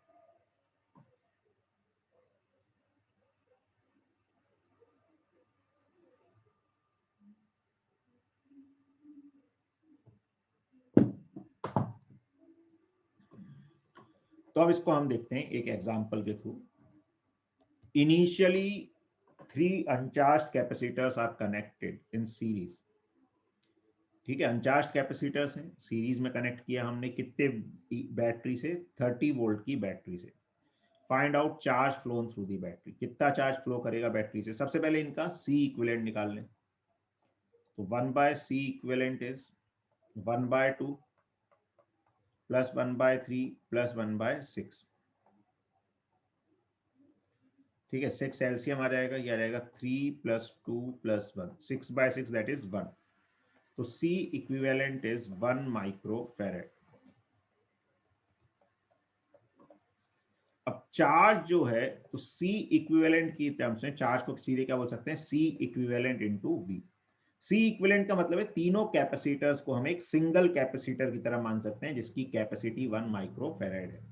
तो अब इसको हम देखते हैं एक एग्जांपल के थ्रू। Initially 3 uncharged capacitors are connected in series. ठीक है, अनचार्ज्ड कैपेसिटर्स हैं, सीरीज में कनेक्ट किया हमने कितने बैटरी से, 30 वोल्ट की बैटरी से। Find out charge phloem through the battery, कितना चार्ज फ्लो करेगा बैटरी से। सबसे पहले इनका सी इक्विवेलेंट निकाल लें। तो 1/C इक्विवेलेंट इज 1/2 + 1/3 + 1/6। ठीक है, 6 एलसीएम आ जाएगा, ये आ जाएगा 3 + 2 + 1, 6/6 दैट इज 1। तो C इक्विवेलेंट इज 1 माइक्रोफैरेड। अब चार्ज जो है, तो C इक्विवेलेंट की टर्म्स में चार्ज को सीधे क्या बोल सकते हैं, C equivalent into V। C equivalent का मतलब है तीनों कैपेसिटर्स को हम एक सिंगल कैपेसिटर की तरह मान सकते हैं, जिसकी कैपेसिटी 1 माइक्रोफैरेड है।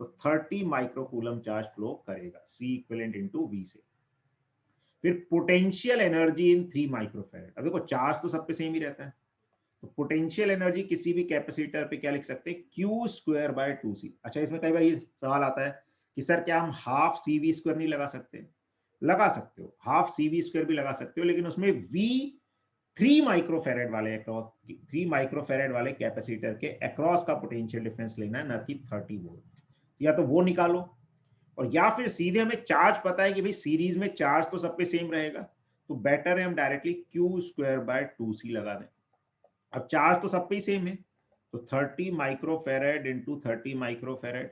तो 30 माइक्रोकूलम चार्ज फ्लो करेगा C इक्विवेलेंट इंटू V से। फिर पोटेंशियल एनर्जी इन 3 माइक्रोफैरेड। अब देखो चार्ज तो सब पे सेम ही रहता है, तो पोटेंशियल एनर्जी किसी भी कैपेसिटर पे क्या लिख सकते हैं, Q²/2C। अच्छा, इसमें कई बार ये सवाल आता है कि सर क्या हम हाफ CV² नहीं लगा सकते। लगा सकते हो, हाफ CV² भी लगा सकते हो, लेकिन उसमें V 3 माइक्रोफैरेड वाले 3 माइक्रोफैरेड वाले कैपेसिटर के अक्रॉस का पोटेंशियल डिफरेंस लेना है, ना कि 30 वोल्ट। या तो वो निकालो, और या फिर सीधे हमें चार्ज पता है कि भाई सीरीज में चार्ज तो सब पे सेम रहेगा, तो बेटर है हम डायरेक्टली Q²/2C लगा दें। अब चार्ज तो सब पे ही सेम है, तो 30 माइक्रोफैरेड इंटू 30 माइक्रोफैरेड।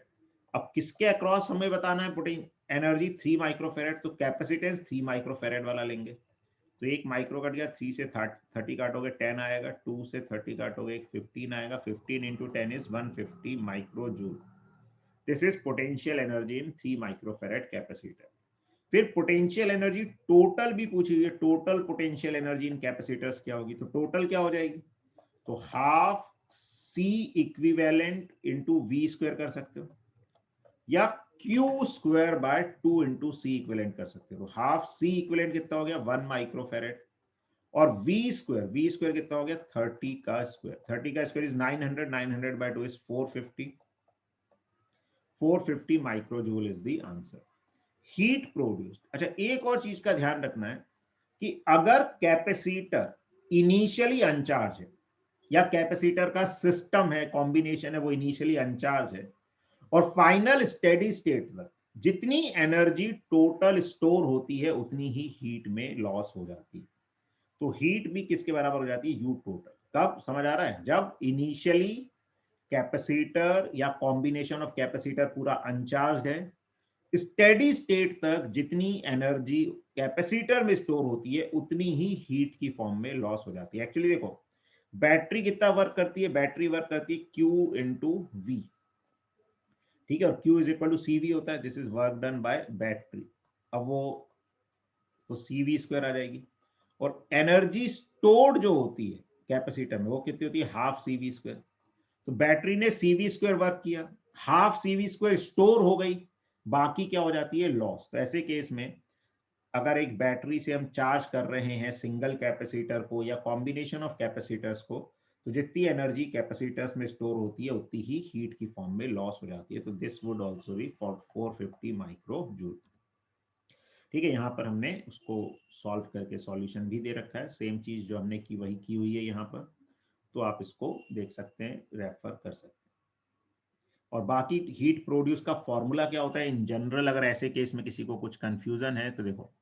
अब किसके अक्रॉस हमें बताना है पुटिंग एनर्जी, 3 माइक्रोफैरेड, तो कैपेसिटेंस 3 माइक्रोफैरेड वाला लेंगे। तो 1 माइक्रो कट गया, 3 से 30 काटोगे 10 आएगा, 2 से 30 काटोगे 15 आएगा, 15 into 10 is 150 micro joule. This is potential energy in 3 microfarad capacitor. फिर पोटेंशियल एनर्जी टोटल भी पूछी हुई है, total potential energy in capacitors क्या होगी, तो टोटल क्या हो जाएगी, तो half C equivalent into V² कर सकते हो, या Q²/2 इंटू C इक्विवेलेंट कर सकते हो। हाफ C इक्विवेलेंट कितना हो गया, 1 माइक्रोफैरेड, और V² कितना हो गया, 30 का स्क्वायर। 30 का square is 900, 900/2 is 450, 450 माइक्रोजूल is the answer. Heat produced. अच्छा, एक और चीज का ध्यान रखना है कि अगर कैपेसिटर इनिशियली अनचार्ज है, या कैपेसिटर का सिस्टम है, कॉम्बिनेशन है, वो इनिशियली अनचार्ज है, और फाइनल स्टेडी स्टेट तक जितनी एनर्जी टोटल स्टोर होती है उतनी ही हीट में लॉस हो जाती है। तो हीट भी किसके बराबर हो जाती है, यू टोटल। कब, समझ आ रहा है, जब इनिशियली कैपेसिटर या कॉम्बिनेशन ऑफ कैपेसिटर पूरा अनचार्ज है, स्टेडी स्टेट तक जितनी एनर्जी कैपेसिटर में स्टोर होती है उतनी ही हीट की फॉर्म में लॉस हो जाती है। एक्चुअली देखो, बैटरी कितना वर्क करती है, बैटरी वर्क करती है Q इंटू V। ठीक है, और Q is equal to CV होता है, this is work done by battery. अब वो तो CV² आ जाएगी, और एनर्जी स्टोर्ड जो होती है कैपेसिटर में वो कितनी होती है, हाफ CV²। तो बैटरी ने CV² वर्क किया, हाफ CV² स्टोर हो गई, बाकी क्या हो जाती है, लॉस। तो ऐसे केस में अगर एक बैटरी से हम चार्ज कर रहे हैं सिंगल कैपेसिटर को या कॉम्बिनेशन ऑफ कैपेसिटर्स को, तो जितनी एनर्जी कैपेसिटर्स में स्टोर होती है उतनी ही हीट की फॉर्म में लॉस हो जाती है। तो this would also be 450 micro joule. ठीक है, यहाँ पर हमने उसको सॉल्व करके सॉल्यूशन भी दे रखा है, सेम चीज जो हमने की वही की हुई है यहाँ पर। तो आप इसको देख सकते हैं, रेफर कर सकते हैं। और बाकी हीट प्रोड्यूस का फॉर्मूला क्या होता है इन जनरल, अगर ऐसे केस में किसी को कुछ कंफ्यूजन है तो देखो,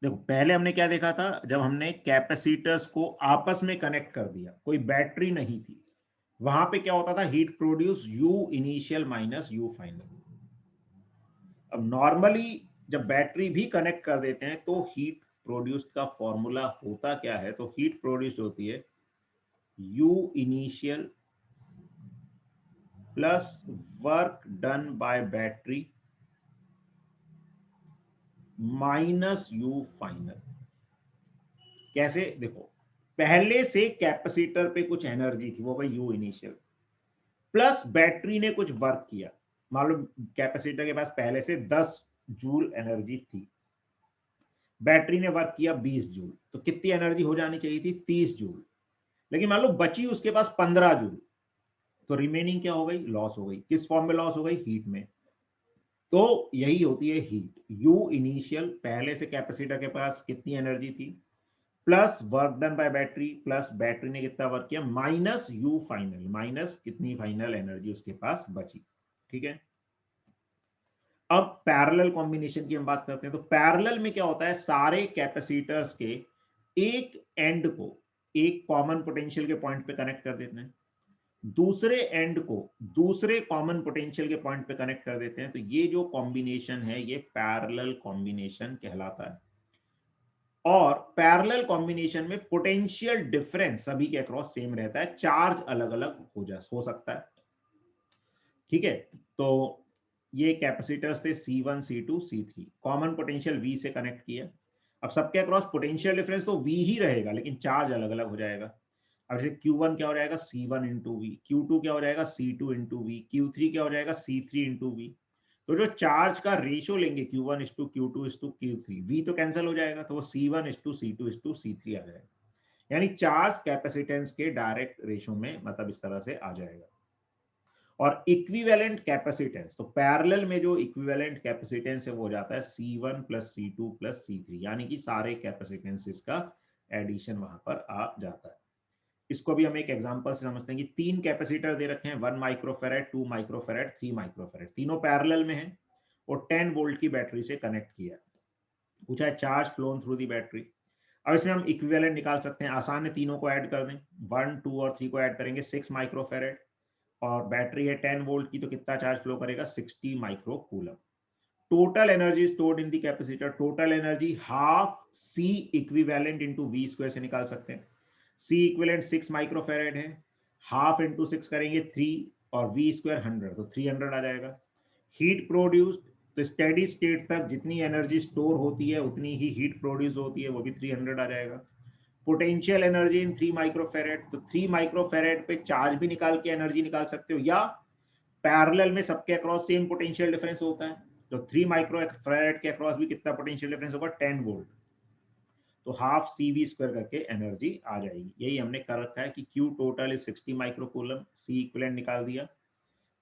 देखो पहले हमने क्या देखा था, जब हमने कैपेसिटर्स को आपस में कनेक्ट कर दिया, कोई बैटरी नहीं थी, वहां पे क्या होता था, heat produce you initial minus you final. अब नॉर्मली जब बैटरी भी कनेक्ट कर देते हैं तो हीट प्रोड्यूस्ड का फॉर्मूला होता क्या है, तो हीट प्रोड्यूस होती है you initial plus work done by battery minus you final. कैसे, देखो पहले से कैपेसिटर पे कुछ एनर्जी थी, वो भाई यू इनिशियल, प्लस बैटरी ने कुछ वर्क किया। मालूम कैपेसिटर के पास पहले से 10 जूल एनर्जी थी, बैटरी ने वर्क किया 20 जूल, तो कितनी एनर्जी हो जानी चाहिए थी, 30 जूल। लेकिन मान लो बची उसके पास 15 जूल, तो रिमेनिंग क्या हो गई, लॉस हो गई। किस फॉर्म में लॉस हो गई, हीट में। तो यही होती है हीट, यू इनिशियल, पहले से कैपेसिटर के पास कितनी एनर्जी थी, plus work done by battery, plus battery ने कितना वर्क किया, माइनस यू फाइनल, माइनस कितनी फाइनल एनर्जी उसके पास बची। ठीक है। अब पैरेलल कॉम्बिनेशन की हम बात करते हैं, तो पैरेलल में क्या होता है, सारे कैपेसिटर्स के एक एंड को एक कॉमन पोटेंशियल के पॉइंट पे कनेक्ट कर देते हैं, दूसरे एंड को दूसरे कॉमन पोटेंशियल के पॉइंट पे कनेक्ट कर देते हैं। तो ये जो कॉम्बिनेशन है ये पैरेलल कॉम्बिनेशन कहलाता है। और पैरेलल कॉम्बिनेशन में पोटेंशियल डिफरेंस सभी के अक्रॉस सेम रहता है, चार्ज अलग अलग हो सकता है। ठीक है। तो ये कैपेसिटर्स थे C1 C2 C3, common potential V से कनेक्ट किया। अब सबके अक्रॉस पोटेंशियल डिफरेंस तो V ही रहेगा, लेकिन चार्ज अलग अलग हो जाएगा। अब जैसे Q1 क्या हो जाएगा, C1 इंटू वी, Q2 क्या हो जाएगा, C2 इंटू वी, Q3 क्या हो जाएगा, C3 इंटू वी। तो जो चार्ज का रेशियो लेंगे Q1 इस टू Q2 इस टू Q3, V तो कैंसिल हो जाएगा, तो वो C1 इस टू C2 इस टू C3 आ जाएगा। यानी चार्ज कैपेसिटेंस के डायरेक्ट रेशियो में, मतलब इस तरह से आ जाएगा। और इक्विवेलेंट कैपेसिटेंस, तो पैरेलल में जो इक्विवेलेंट कैपेसिटेंस है वो हो जाता है C1 plus C2 plus C3, यानी कि सारे कैपेसिटेंसेस का एडिशन वहां पर आ जाता है। इसको भी हम एक एग्जांपल से समझते हैं कि तीन कैपेसिटर दे रखे हैं, 1 माइक्रोफेरेड, 2 माइक्रोफेरेड, 3 माइक्रोफेरेड, तीनों पैरेलल में है और 10 वोल्ट की बैटरी से कनेक्ट किया है। पूछा है charge phloem through the battery. अब इसमें हम इक्विवेलेंट निकाल सकते हैं, आसान है, तीनों को ऐड कर दें, 1 2 और 3 को ऐड करेंगे, 6 माइक्रोफेरेड, और बैटरी है 10 वोल्ट की, तो कितना चार्ज फ्लो करेगा, 60 micro coulomb. Total energy stored in the capacitor, total energy half C equivalent into V square से निकाल सकते हैं। सी इक्विवेलेंट 6 माइक्रोफेरेड है, हाफ इंटू 6 करेंगे 3, और वी स्क्वायर 100, तो 300 आ जाएगा। हीट प्रोड्यूस्ड, तो स्टेडी स्टेट तक जितनी एनर्जी स्टोर होती है उतनी ही हीट प्रोड्यूस होती है, वो भी 300 आ जाएगा। पोटेंशियल एनर्जी इन 3 माइक्रोफेरेड, तो 3 माइक्रोफेरेड पे चार्ज भी निकाल के एनर्जी निकाल सकते हो, या पैरेलल में सबके अक्रॉस सेम पोटेंशियल डिफरेंस होता है, तो 3 माइक्रोफेरेड के अक्रॉस भी कितना पोटेंशियल डिफरेंस होगा, 10 वोल्ट, तो हाफ CV स्क्वायर करके एनर्जी आ जाएगी। यही हमने कर रखा है कि Q total is 60 microcoulomb, C equivalent निकाल दिया।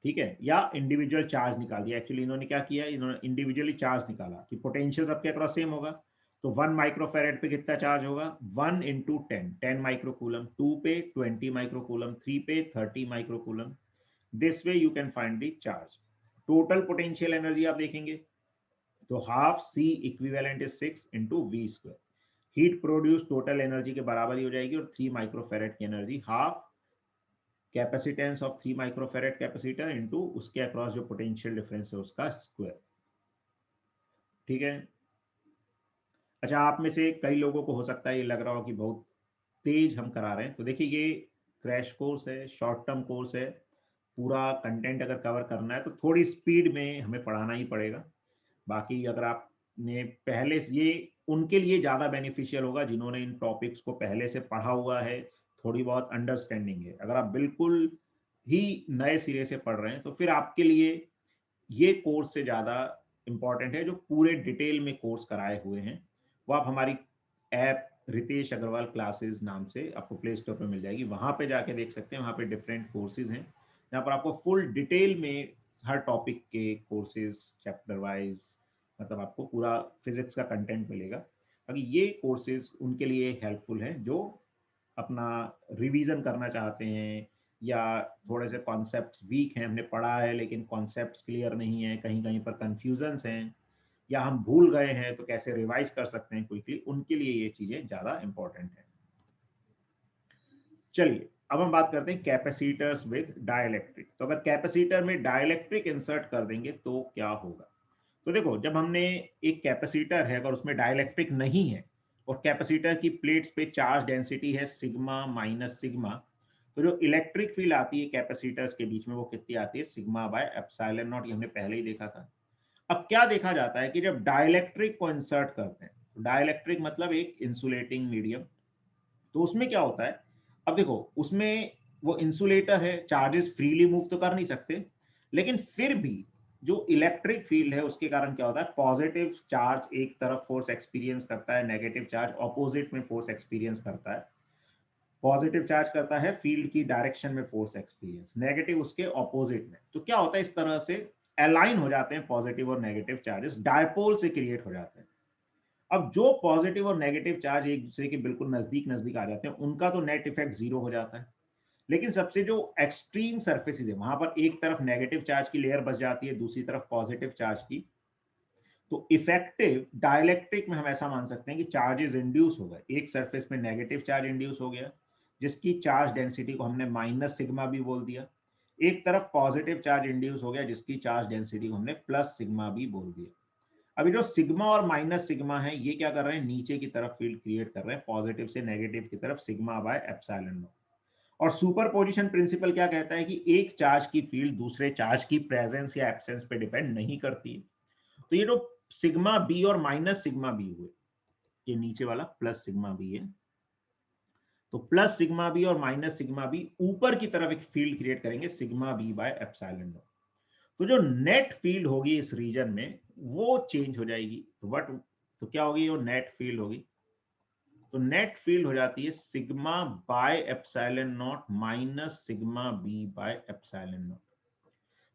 ठीक है, या इंडिविजुअल चार्ज निकाल दिया। एक्चुअली इन्होंने क्या किया, इन्होंने इंडिविजुअली चार्ज निकाला कि पोटेंशियल सबके अक्रॉस सेम होगा, तो 1 माइक्रोफेरेड पे कितना चार्ज होगा, 1 इंटू 10, 10 माइक्रोकूलम, 2 पे 20 माइक्रोकूलम, 3 पे 30 microcoulomb. This way you can find the charge. Total potential energy आप देखेंगे तो half C equivalent is 6 into V square. Heat produce total energy के बराबर ही हो जाएगी, और 3 माइक्रोफेरेड की energy half capacitance of 3 microfarad capacitor into उसके अक्रॉस जो पोटेंशियल डिफरेंस है उसका स्क्वायर। ठीक है। अच्छा, आप में से कई लोगों को हो सकता है ये लग रहा हो कि बहुत तेज हम करा रहे हैं, तो देखिए ये क्रैश कोर्स है, शॉर्ट टर्म कोर्स है, पूरा कंटेंट अगर कवर करना है तो थोड़ी स्पीड में हमें पढ़ाना ही पड़ेगा। बाकी अगर आपने पहले से, ये उनके लिए ज़्यादा बेनिफिशियल होगा जिन्होंने इन टॉपिक्स को पहले से पढ़ा हुआ है, थोड़ी बहुत अंडरस्टैंडिंग है। अगर आप बिल्कुल ही नए सिरे से पढ़ रहे हैं तो फिर आपके लिए ये कोर्स से ज़्यादा इम्पॉर्टेंट है जो पूरे डिटेल में कोर्स कराए हुए हैं। वो आप हमारी ऐप रितेश अग्रवाल क्लासेस नाम से आपको प्ले स्टोर पर मिल जाएगी, वहाँ पे जाके देख सकते हैं। वहाँ पे डिफरेंट कोर्सेज हैं जहाँ पर आपको फुल डिटेल में हर टॉपिक के कोर्सेज चैप्टर वाइज, मतलब आपको पूरा फिजिक्स का कंटेंट मिलेगा। बाकी ये कोर्सेज उनके लिए हेल्पफुल हैं जो अपना रिवीजन करना चाहते हैं, या थोड़े से कॉन्सेप्ट्स वीक हैं, हमने पढ़ा है लेकिन कॉन्सेप्ट्स क्लियर नहीं है, कहीं कहीं पर कंफ्यूजन्स हैं, या हम भूल गए हैं तो कैसे रिवाइज कर सकते हैं क्विकली, उनके लिए ये चीजें ज्यादा इंपॉर्टेंट है। चलिए अब हम बात करते हैं कैपेसिटर्स विद डाइलेक्ट्रिक। तो अगर कैपेसिटर में डाइलेक्ट्रिक इंसर्ट कर देंगे तो क्या होगा। तो देखो, जब हमने एक कैपेसिटर है अगर उसमें डाइलेक्ट्रिक नहीं है और कैपेसिटर की प्लेट्स पे चार्ज डेंसिटी है सिग्मा माइनस सिग्मा, तो जो इलेक्ट्रिक फील्ड आती है कैपेसिटर्स के बीच में वो कितनी आती है, सिग्मा बाय एप्सिलॉन नॉट। ये हमने पहले ही देखा था। अब क्या देखा जाता है कि जब डाइलेक्ट्रिक को इंसर्ट करते हैं, डाइलेक्ट्रिक मतलब एक इंसुलेटिंग मीडियम, तो उसमें क्या होता है, अब देखो उसमें वो इंसुलेटर है, चार्जेस फ्रीली मूव तो कर नहीं सकते, लेकिन फिर भी जो इलेक्ट्रिक फील्ड है उसके कारण क्या होता है, पॉजिटिव चार्ज एक तरफ फोर्स एक्सपीरियंस करता है, नेगेटिव चार्ज ऑपोजिट में फोर्स एक्सपीरियंस करता है। पॉजिटिव चार्ज करता है फील्ड की डायरेक्शन में फोर्स एक्सपीरियंस, नेगेटिव उसके ऑपोजिट में। तो क्या होता है, इस तरह से अलाइन हो जाते हैं पॉजिटिव और नेगेटिव चार्जेस, डायपोल से क्रिएट हो जाते हैं। अब जो पॉजिटिव और नेगेटिव चार्ज एक दूसरे के बिल्कुल नजदीक नजदीक आ जाते हैं, उनका तो नेट इफेक्ट जीरो हो जाता है। लेकिन सबसे जो एक्सट्रीम सर्फेसिस है वहां पर एक तरफ नेगेटिव चार्ज की लेयर बच जाती है, दूसरी तरफ पॉजिटिव चार्ज की। तो इफेक्टिव डाइलेक्ट्रिक में हम ऐसा मान सकते हैं कि चार्जेस इंड्यूस हो गए, एक सरफेस में नेगेटिव चार्ज इंड्यूस हो गया जिसकी चार्ज डेंसिटी को हमने माइनस सिग्मा भी बोल दिया, एक तरफ पॉजिटिव चार्ज इंड्यूस हो गया जिसकी चार्ज डेंसिटी को हमने प्लस सिग्मा भी बोल दिया। अभी जो सिग्मा और माइनस सिग्मा है ये क्या कर रहे हैं, नीचे की तरफ फील्ड क्रिएट कर रहे हैं, पॉजिटिव से नेगेटिव की तरफ, सिग्मा बाय एप्सिलॉन नॉट। और सुपरपोजिशन प्रिंसिपल क्या कहता है कि एक चार्ज की फील्ड दूसरे चार्ज की प्रेजेंस या एब्सेंस पे डिपेंड नहीं करती है। तो ये जो सिग्मा बी और माइनस सिग्मा बी हुए, ये नीचे वाला प्लस सिग्मा बी है, तो प्लस सिग्मा बी और माइनस सिग्मा बी ऊपर की तरफ एक फील्ड क्रिएट करेंगे sigma B by epsilon naught. तो जो नेट फील्ड होगी इस रीजन में वो चेंज हो जाएगी। तो वट, तो क्या होगी, वो नेट फील्ड होगी, तो नेट फील्ड हो जाती है sigma by epsilon naught minus sigma B by epsilon naught.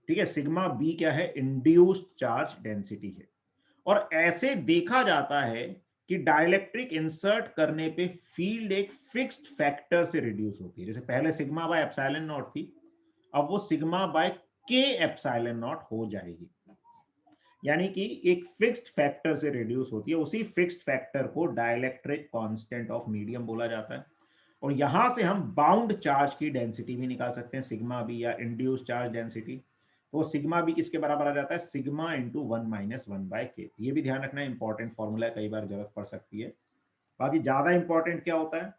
ठीक है, सिग्मा बी क्या है, इंड्यूस्ड चार्ज डेंसिटी है। और ऐसे देखा जाता है कि डाइलेक्ट्रिक इंसर्ट करने पे फील्ड एक फिक्स्ड फैक्टर से रिड्यूस होती है। जैसे पहले सिग्मा बाय एप्सिलॉन नॉट थी, अब वो sigma bye K epsilon not हो जाएगी, यानी कि एक फिक्स्ड फैक्टर से रिड्यूस होती है। उसी फिक्स्ड फैक्टर को डाइलेक्ट्रिक कांस्टेंट ऑफ मीडियम बोला जाता है। और यहां से हम बाउंड चार्ज की डेंसिटी भी निकाल सकते हैं, सिग्मा बी या इंड्यूस चार्ज डेंसिटी। तो सिग्मा बी किसके बराबर आ जाता है, sigma into one minus one by के। ये भी ध्यान रखना, इंपॉर्टेंट फॉर्मूला है, कई बार जरूरत पड़ सकती है। बाकी ज्यादा इंपॉर्टेंट क्या होता है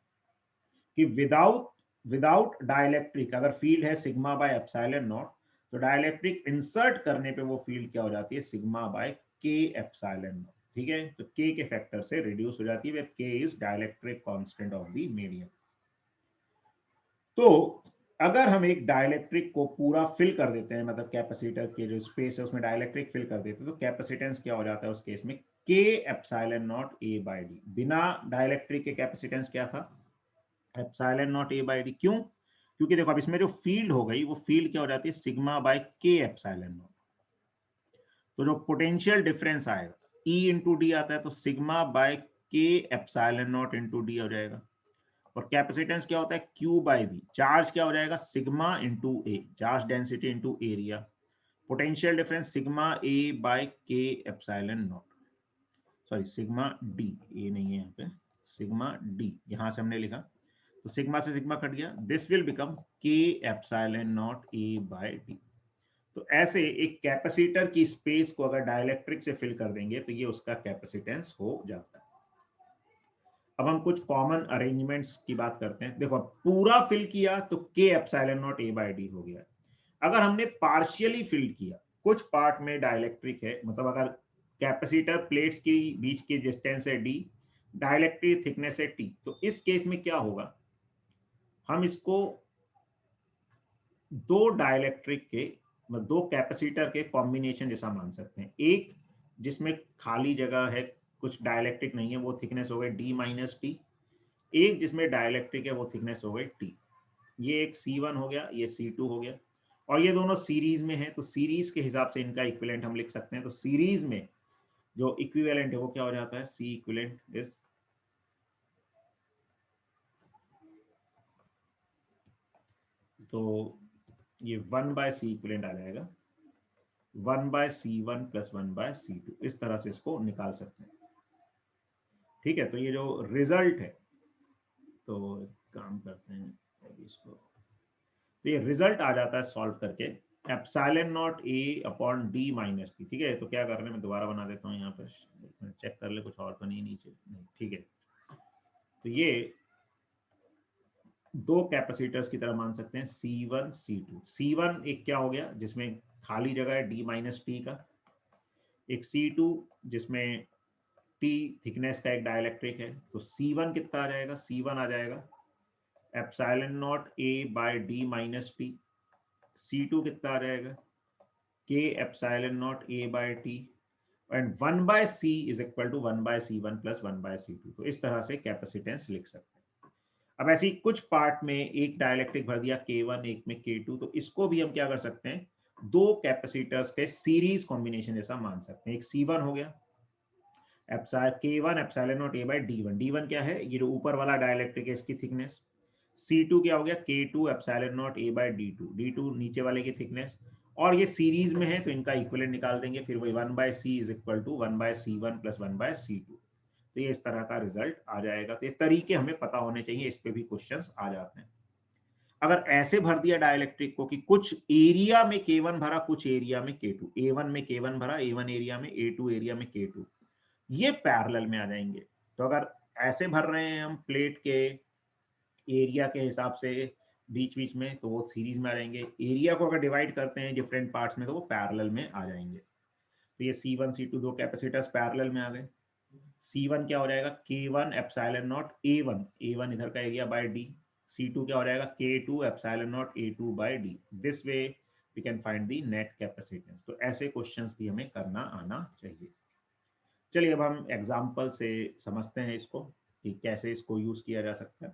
कि विदाउट विदाउट डाइलेक्ट्रिक अगर फील्ड है सिग्मा बाय एप्सिलॉन नॉट, तो डाइलेक्ट्रिक इंसर्ट करने पे वो फील्ड क्या हो जाती है, sigma bye K epsilon naught. ठीक है, तो के फैक्टर से रिड्यूस हो जाती है, के is dielectric constant of the medium. तो अगर हम एक डाइलेक्ट्रिक को पूरा फिल कर देते हैं, मतलब कैपेसिटर के जो स्पेस है उसमें डाइलेक्ट्रिक फिल कर देते हैं, तो कैपेसिटेंस क्या हो जाता है उस केस में, K epsilon naught A by D. बिना डाइलेक्ट्रिक के कैपेसिटेंस क्या था, epsilon naught A by D. क्यों, क्योंकि देखो अब इसमें जो फील्ड हो गई वो फील्ड क्या हो जाती है, sigma bye K epsilon naught. तो जो पोटेंशियल डिफरेंस आएगा E इंटू डी आता है, तो sigma bye K epsilon not into D हो जाएगा। और कैपेसिटेंस क्या होता है, Q बाय V। चार्ज क्या हो जाएगा, sigma into A, charge density into area. Potential difference sigma A by K epsilon naught, sorry sigma D, A नहीं है यहाँ पे, सिग्मा डी यहां से हमने लिखा, तो सिग्मा से सिग्मा कट गया, this will become K epsilon naught A by D. तो ऐसे एक कैपेसिटर की स्पेस को अगर डाइलेक्ट्रिक से फिल कर देंगे तो ये उसका कैपेसिटेंस हो जाता है। अब हम कुछ कॉमन अरेंजमेंट्स की बात करते हैं। देखो पूरा फिल किया तो K epsilon naught A by D हो गया। अगर हमने पार्शियली फिल किया, कुछ पार्ट में डाइलेक्ट्रिक है, मतलब अगर कैपेसिटर प्लेट्स के बीच की डिस्टेंस है डी, डाइलेक्ट्रिक थिकनेस है टी, तो इस केस में क्या होगा, हम इसको दो डाइलेक्ट्रिक के, मतलब दो कैपेसिटर के कॉम्बिनेशन जैसा मान सकते हैं। एक जिसमें खाली जगह है, कुछ डाइलेक्ट्रिक नहीं है, वो थिकनेस हो गई डी माइनस टी। एक जिसमें डाइलेक्ट्रिक है वो थिकनेस हो गई टी। ये एक C1 हो गया, ये C2 हो गया। और ये दोनों सीरीज में है, तो सीरीज के हिसाब से इनका इक्विवेलेंट हम लिख सकते हैं। तो सीरीज में जो इक्विवेलेंट है वो क्या हो जाता है, C इक्विवेलेंट इज, तो ये 1 बाय C इक्विवेलेंट आ जाएगा। 1/C1 + 1/C2, इस तरह से इसको निकाल सकते हैं। ठीक है, तो ये जो रिजल्ट है, तो काम करते हैं अभी इसको, तो ये रिजल्ट आ जाता है सॉल्व करके एप्सिलॉन नॉट ए अपॉन डी माइनस टी। ठीक है, तो क्या करना है, मैं दोबारा बना देता हूँ यहाँ पर, चेक कर ले कुछ और तो नहीं नीचे, नहीं ठीक है। तो ये दो कैपेसिटर्स की तरह मान सकते हैं, C1 C2। C1 एक क्या हो गया जिसमें खाली जगह है D माइनस टी का, एक C2 जिसमें T थिकनेस का एक डाइलेक्ट्रिक है। तो C1 कितना आ जाएगा, C1 आ जाएगा epsilon naught A by D minus T. C2 कितना आ जाएगा, K epsilon naught A by T, and 1/C is equal to 1/C1 + 1/C2। तो इस तरह से कैपेसिटेंस लिख सकते हैं। अब ऐसे ही कुछ पार्ट में एक डाइलेक्ट्रिक भर दिया K1, एक में K2, तो इसको भी हम क्या कर सकते हैं, दो कैपेसिटर्स के सीरीज कॉम्बिनेशन जैसा मान सकते हैं। एक C1 हो गया K1 epsilon naught A bye D1। D1 क्या है, ये जो ऊपर वाला डाइलेक्ट्रिक है इसकी थिकनेस। C2 क्या हो गया, K2 epsilon naught A bye D2। D2 नीचे वाले की थिकनेस, और ये सीरीज में है तो इनका इक्विवेलेंट निकाल देंगे, फिर वही 1/C is equal to 1/C1 + 1/C2। तो ये इस तरह का रिजल्ट आ जाएगा। तो ये तरीके हमें पता होने चाहिए, इस पे भी क्वेश्चंस आ जाते हैं। अगर ऐसे भर दिया डाइलेक्ट्रिक को कि कुछ एरिया में K1 भरा, कुछ एरिया में K2, A1 में K1 भरा, A1 एरिया में, A2 एरिया में K2, ये पैरेलल में आ जाएंगे। तो अगर ऐसे भर रहे हैं हम प्लेट के एरिया के हिसाब से बीच बीच में, तो वो सीरीज में आ जाएंगे। एरिया को अगर डिवाइड करते हैं डिफरेंट पार्ट्स में, तो वो पैरेलल में आ जाएंगे। तो ये C1 C2 दो कैपेसिटर्स पैरेलल में आ गए। C1 क्या हो जाएगा, K1 epsilon not A1, A1 इधर का एरिया बाय D। C2 क्या हो जाएगा, K2 epsilon naught A2 by D। This way we can find the net capacitance. तो ऐसे क्वेश्चंस भी हमें करना आना चाहिए। चलिए अब हम एग्जांपल से समझते हैं इसको कि कैसे इसको यूज किया जा सकता है।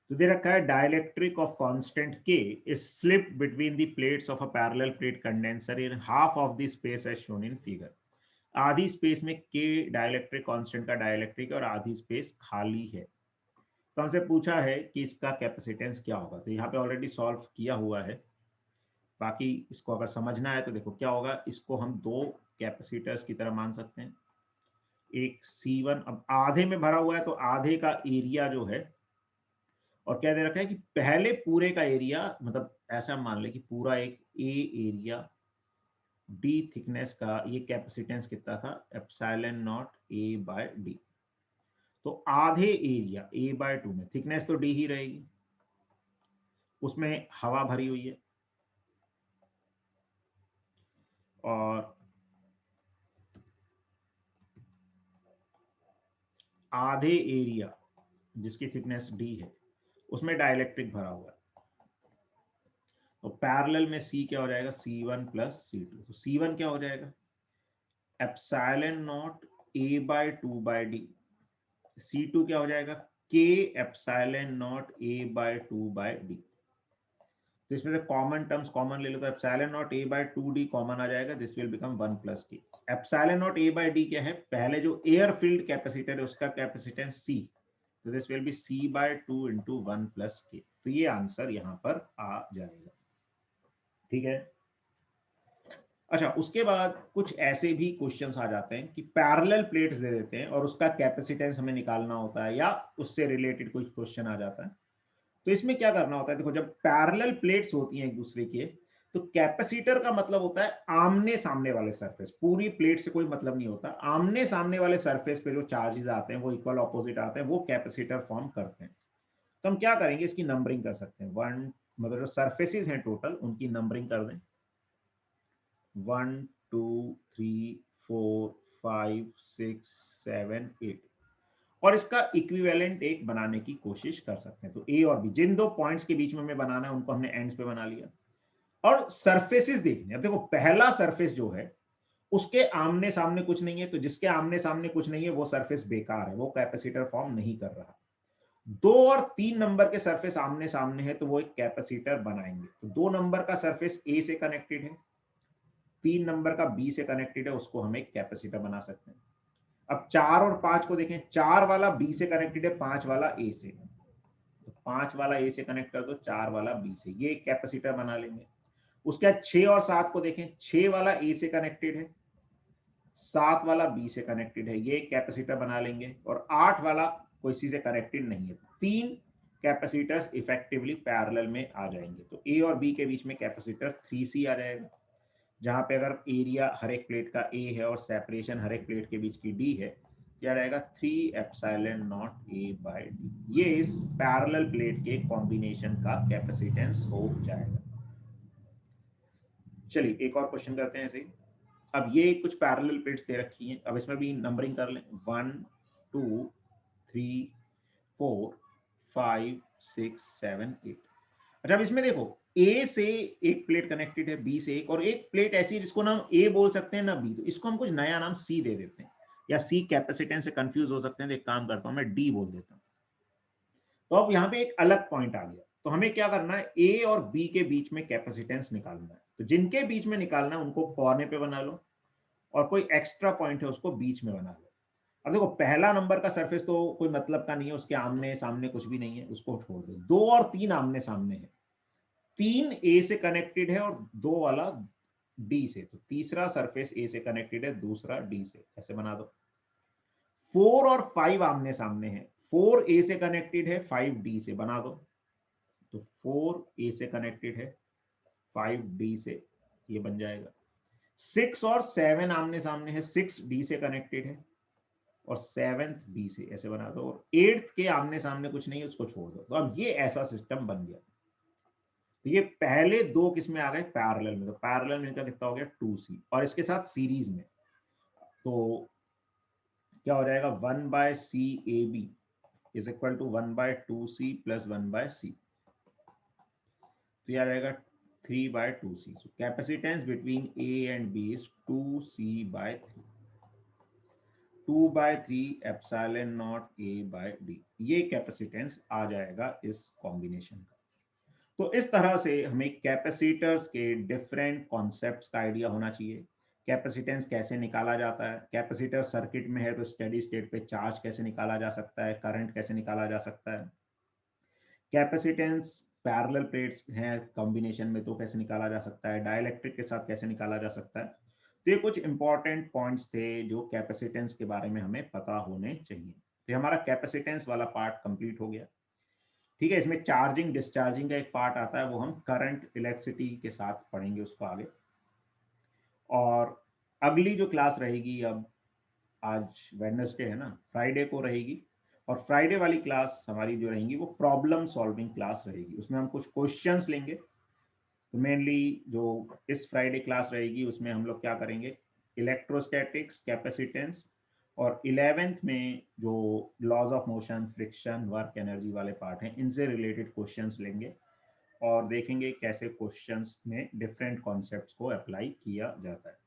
तो दे रखा है dielectric of constant K is slip between the plates of a parallel plate condenser in half of the space as shown in figure. आधी स्पेस में K डाइलेक्ट्रिक कांस्टेंट का डाइलेक्ट्रिक और आधी स्पेस खाली है। तो हमसे पूछा है कि इसका कैपेसिटेंस क्या होगा। तो यहाँ पे ऑलरेडी सॉल्व किया हुआ है, बाकी इसको अगर समझना है तो देखो क्या होगा। इसको हम दो कैपेसिटर्स की तरह मान सकते हैं। एक C1 अब आधे में भरा हुआ है, तो आधे का एरिया जो है, और क्या दे रखा है कि पहले पूरे का एरिया, मतलब ऐसा मान ले कि पूरा एक A एरिया D थिकनेस का, ये कैपेसिटेंस कितना था, epsilon naught A by D। तो आधे एरिया A/2 में थिकनेस तो D ही रहेगी, उसमें हवा भरी हुई है, और आधे एरिया जिसकी थिकनेस D है उसमें डाइलेक्ट्रिक भरा हुआ है। तो पैरेलल में C क्या हो जाएगा, C1 + C2। तो C1 क्या हो जाएगा, epsilon naught A/2 by D। C2 क्या हो जाएगा, K epsilon naught A/2 by D। तो इसमें से कॉमन टर्म्स कॉमन ले लो, तो एप्सिलॉन नॉट A/2D कॉमन आ जाएगा, this will become 1 + K। Epsilon naught A/D क्या है, पहले जो एयर फील्ड कैपेसिटर है उसका कैपेसिटेंस C, तो this will be C/2 × 1 + K। तो ये आंसर यहाँ पर आ जाएगा। ठीक है, अच्छा उसके बाद कुछ ऐसे भी क्वेश्चंस आ जाते हैं कि पैरेलल प्लेट्स दे देते हैं और उसका कैपेसिटेंस हमें निकालना होता है, या उससे रिलेटेड कोई क्वेश्चन आ जाता है। तो इसमें क्या करना होता है, देखो जब पैरेलल प्लेट्स होती हैं एक दूसरे के, तो कैपेसिटर का मतलब होता है आमने सामने वाले सरफेस, पूरी प्लेट से कोई मतलब नहीं होता। आमने सामने वाले सरफेस पे जो चार्जेस आते हैं वो इक्वल ऑपोजिट आते हैं, वो कैपेसिटर फॉर्म करते हैं। तो हम क्या करेंगे, इसकी नंबरिंग कर सकते हैं। वन, मतलब जो सरफेसेस हैं टोटल, उनकी नंबरिंग कर दें, 1 2 3 4 5 6 7 8, और इसका इक्विवेलेंट एक बनाने की कोशिश कर सकते हैं। तो ए और बी, जिन दो पॉइंट्स के बीच में हमें बनाना है उनको हमने एंड्स पे बना लिया, और सरफेसेस देखने। अब देखो पहला सरफेस जो है उसके आमने सामने कुछ नहीं है, तो जिसके आमने सामने कुछ नहीं है वो सरफेस बेकार है, वो कैपेसिटर फॉर्म नहीं कर रहा। 2 और 3 नंबर के सरफेस आमने सामने है, तो वो एक कैपेसिटर बनाएंगे। तो 2 नंबर का सरफेस ए से कनेक्टेड है, 3 नंबर का बी से कनेक्टेड है, उसको हम एक कैपेसिटर बना सकते हैं। अब 4 और 5 को देखें, 4 वाला बी से कनेक्टेड है, 5 वाला ए से, तो 5 वाला ए से कनेक्ट कर दो, 4 वाला बी से, ये एक कैपेसिटर बना लेंगे। उसके बाद 6 और 7 को देखें, 6 वाला ए से कनेक्टेड है, 7 वाला बी से कनेक्टेड है, ये कैपेसिटर बना लेंगे, और 8 वाला कोई सी से कनेक्टेड नहीं है। 3 कैपेसिटर्स इफेक्टिवली पैरेलल में आ जाएंगे। तो ए और बी के बीच में कैपेसिटर 3C आ जाएगा, जहां पे अगर एरिया हर एक प्लेट का ए है और सेपरेशन हर एक प्लेट के बीच की डी है, क्या रहेगा 3 epsilon naught A by D. ये इस पैरेलल प्लेट के कॉम्बिनेशन का कैपेसिटेंस हो जाएगा। चलिए एक और क्वेश्चन करते हैं ऐसे ही। अब ये कुछ पैरेलल प्लेट्स दे रखी हैं, अब इसमें भी नंबरिंग कर लें, 1 2 3 4 5 6 7 8। अच्छा, अब इसमें देखो ए से एक प्लेट कनेक्टेड है, बी से एक, और एक प्लेट ऐसी है जिसको ना हम ए बोल सकते हैं ना बी, तो इसको हम कुछ नया नाम सी दे देते हैं, या सी कैपेसिटेंस से कंफ्यूज हो सकते हैं, तो एक काम करता हूं मैं डी बोल देता हूं। तो अब यहाँ पे एक अलग पॉइंट आ गया, तो हमें क्या करना है, ए और बी के बीच में कैपेसिटेंस निकालना है। तो जिनके बीच में निकालना है उनको कोने पे बना लो, और कोई एक्स्ट्रा पॉइंट है उसको बीच में बना लो। अब देखो पहला नंबर का सरफेस तो कोई मतलब का नहीं है, उसके आमने सामने कुछ भी नहीं है, उसको छोड़ दो। 2 और 3 आमने सामने है, 3 ए से कनेक्टेड है और 2 वाला डी से, तो तीसरा सरफेस ए से कनेक्टेड है, दूसरा डी से, ऐसे बना दो। 4 और 5 आमने सामने है, 4 ए से कनेक्टेड है, 5 डी से, बना दो। तो 4 ए से कनेक्टेड है, 5 डी से, ये बन जाएगा। 6 और 7 आमने सामने है, 6 डी से कनेक्टेड है और 7th बी से, ऐसे बना दो। और 8th के आमने सामने कुछ नहीं है, उसको छोड़ दो। तो अब ये ऐसा सिस्टम बन गया। तो ये पहले दो किस में आ गए, पैरेलल में। तो पैरेलल में इनका कितना हो गया 2C, और इसके साथ सीरीज में, तो क्या हो जाएगा 1/CAB is equal to 1/2C plus 1/C। तो यह रहेगा 3/2C। So capacitance between A and B is 2C/3, 2/3 epsilon naught A/D। ये कैपेसिटेंस आ जाएगा इस कॉम्बिनेशन का। तो इस तरह से हमें कैपेसिटर्स के डिफरेंट कॉन्सेप्ट्स का आइडिया होना चाहिए। कैपेसिटेंस कैसे निकाला जाता है, कैपेसिटर सर्किट में है तो स्टेडी स्टेट पे चार्ज कैसे निकाला जा सकता है, करंट कैसे निकाला जा सकता है, कैपेसिटेंस पैरेलल प्लेट्स हैं कॉम्बिनेशन में तो कैसे निकाला जा सकता है, डाइलेक्ट्रिक के साथ कैसे निकाला जा सकता है। तो ये कुछ इंपॉर्टेंट पॉइंट्स थे जो कैपेसिटेंस के बारे में हमें पता होने चाहिए। तो हमारा कैपेसिटेंस वाला पार्ट कंप्लीट हो गया। ठीक है, इसमें चार्जिंग डिस्चार्जिंग का एक पार्ट आता है, वो हम करंट इलेक्ट्रिसिटी के साथ पढ़ेंगे उसको आगे। और अगली जो क्लास रहेगी, अब आज वेडनेसडे है ना, फ्राइडे को रहेगी, और फ्राइडे वाली क्लास हमारी जो रहेगी वो प्रॉब्लम सॉल्विंग क्लास रहेगी। उसमें हम कुछ क्वेश्चंस लेंगे। तो मेनली जो इस फ्राइडे क्लास रहेगी उसमें हम लोग क्या करेंगे, इलेक्ट्रोस्टैटिक्स, कैपेसिटेंस, और 11th में जो laws of motion, friction, work energy वाले पार्ट हैं, इनसे रिलेटेड क्वेश्चंस लेंगे और देखेंगे कैसे क्वेश्चंस में डिफरेंट कॉन्सेप्ट्स को अप्लाई किया जाता है।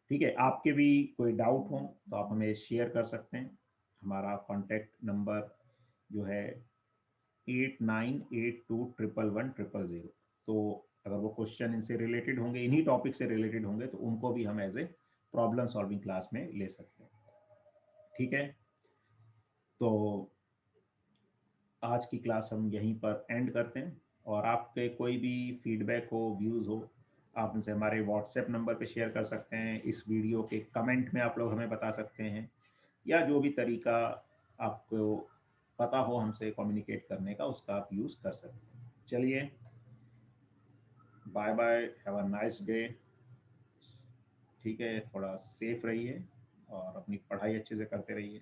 ठीक है, आपके भी कोई डाउट हो तो आप हमें शेयर कर सकते हैं। हमारा कॉन्टैक्ट नंबर जो है 8982111000। तो अगर वो क्वेश्चन इनसे रिलेटेड होंगे, इन्हीं टॉपिक से रिलेटेड होंगे, तो उनको भी हम as a problem solving class में ले सकते हैं। ठीक है, तो आज की क्लास हम यहीं पर एंड करते हैं। और आपके कोई भी फीडबैक हो, व्यूज़ हो, आप उनसे हमारे व्हाट्सएप नंबर पे शेयर कर सकते हैं, इस वीडियो के कमेंट में आप लोग हमें बता सकते हैं, या जो भी तरीका आपको पता हो हमसे कम्युनिकेट करने का, उसका आप यूज़ कर सकते हैं। चलिए, bye bye, have a nice day. ठीक है, थोड़ा सेफ रहिए और अपनी पढ़ाई अच्छे से करते रहिए।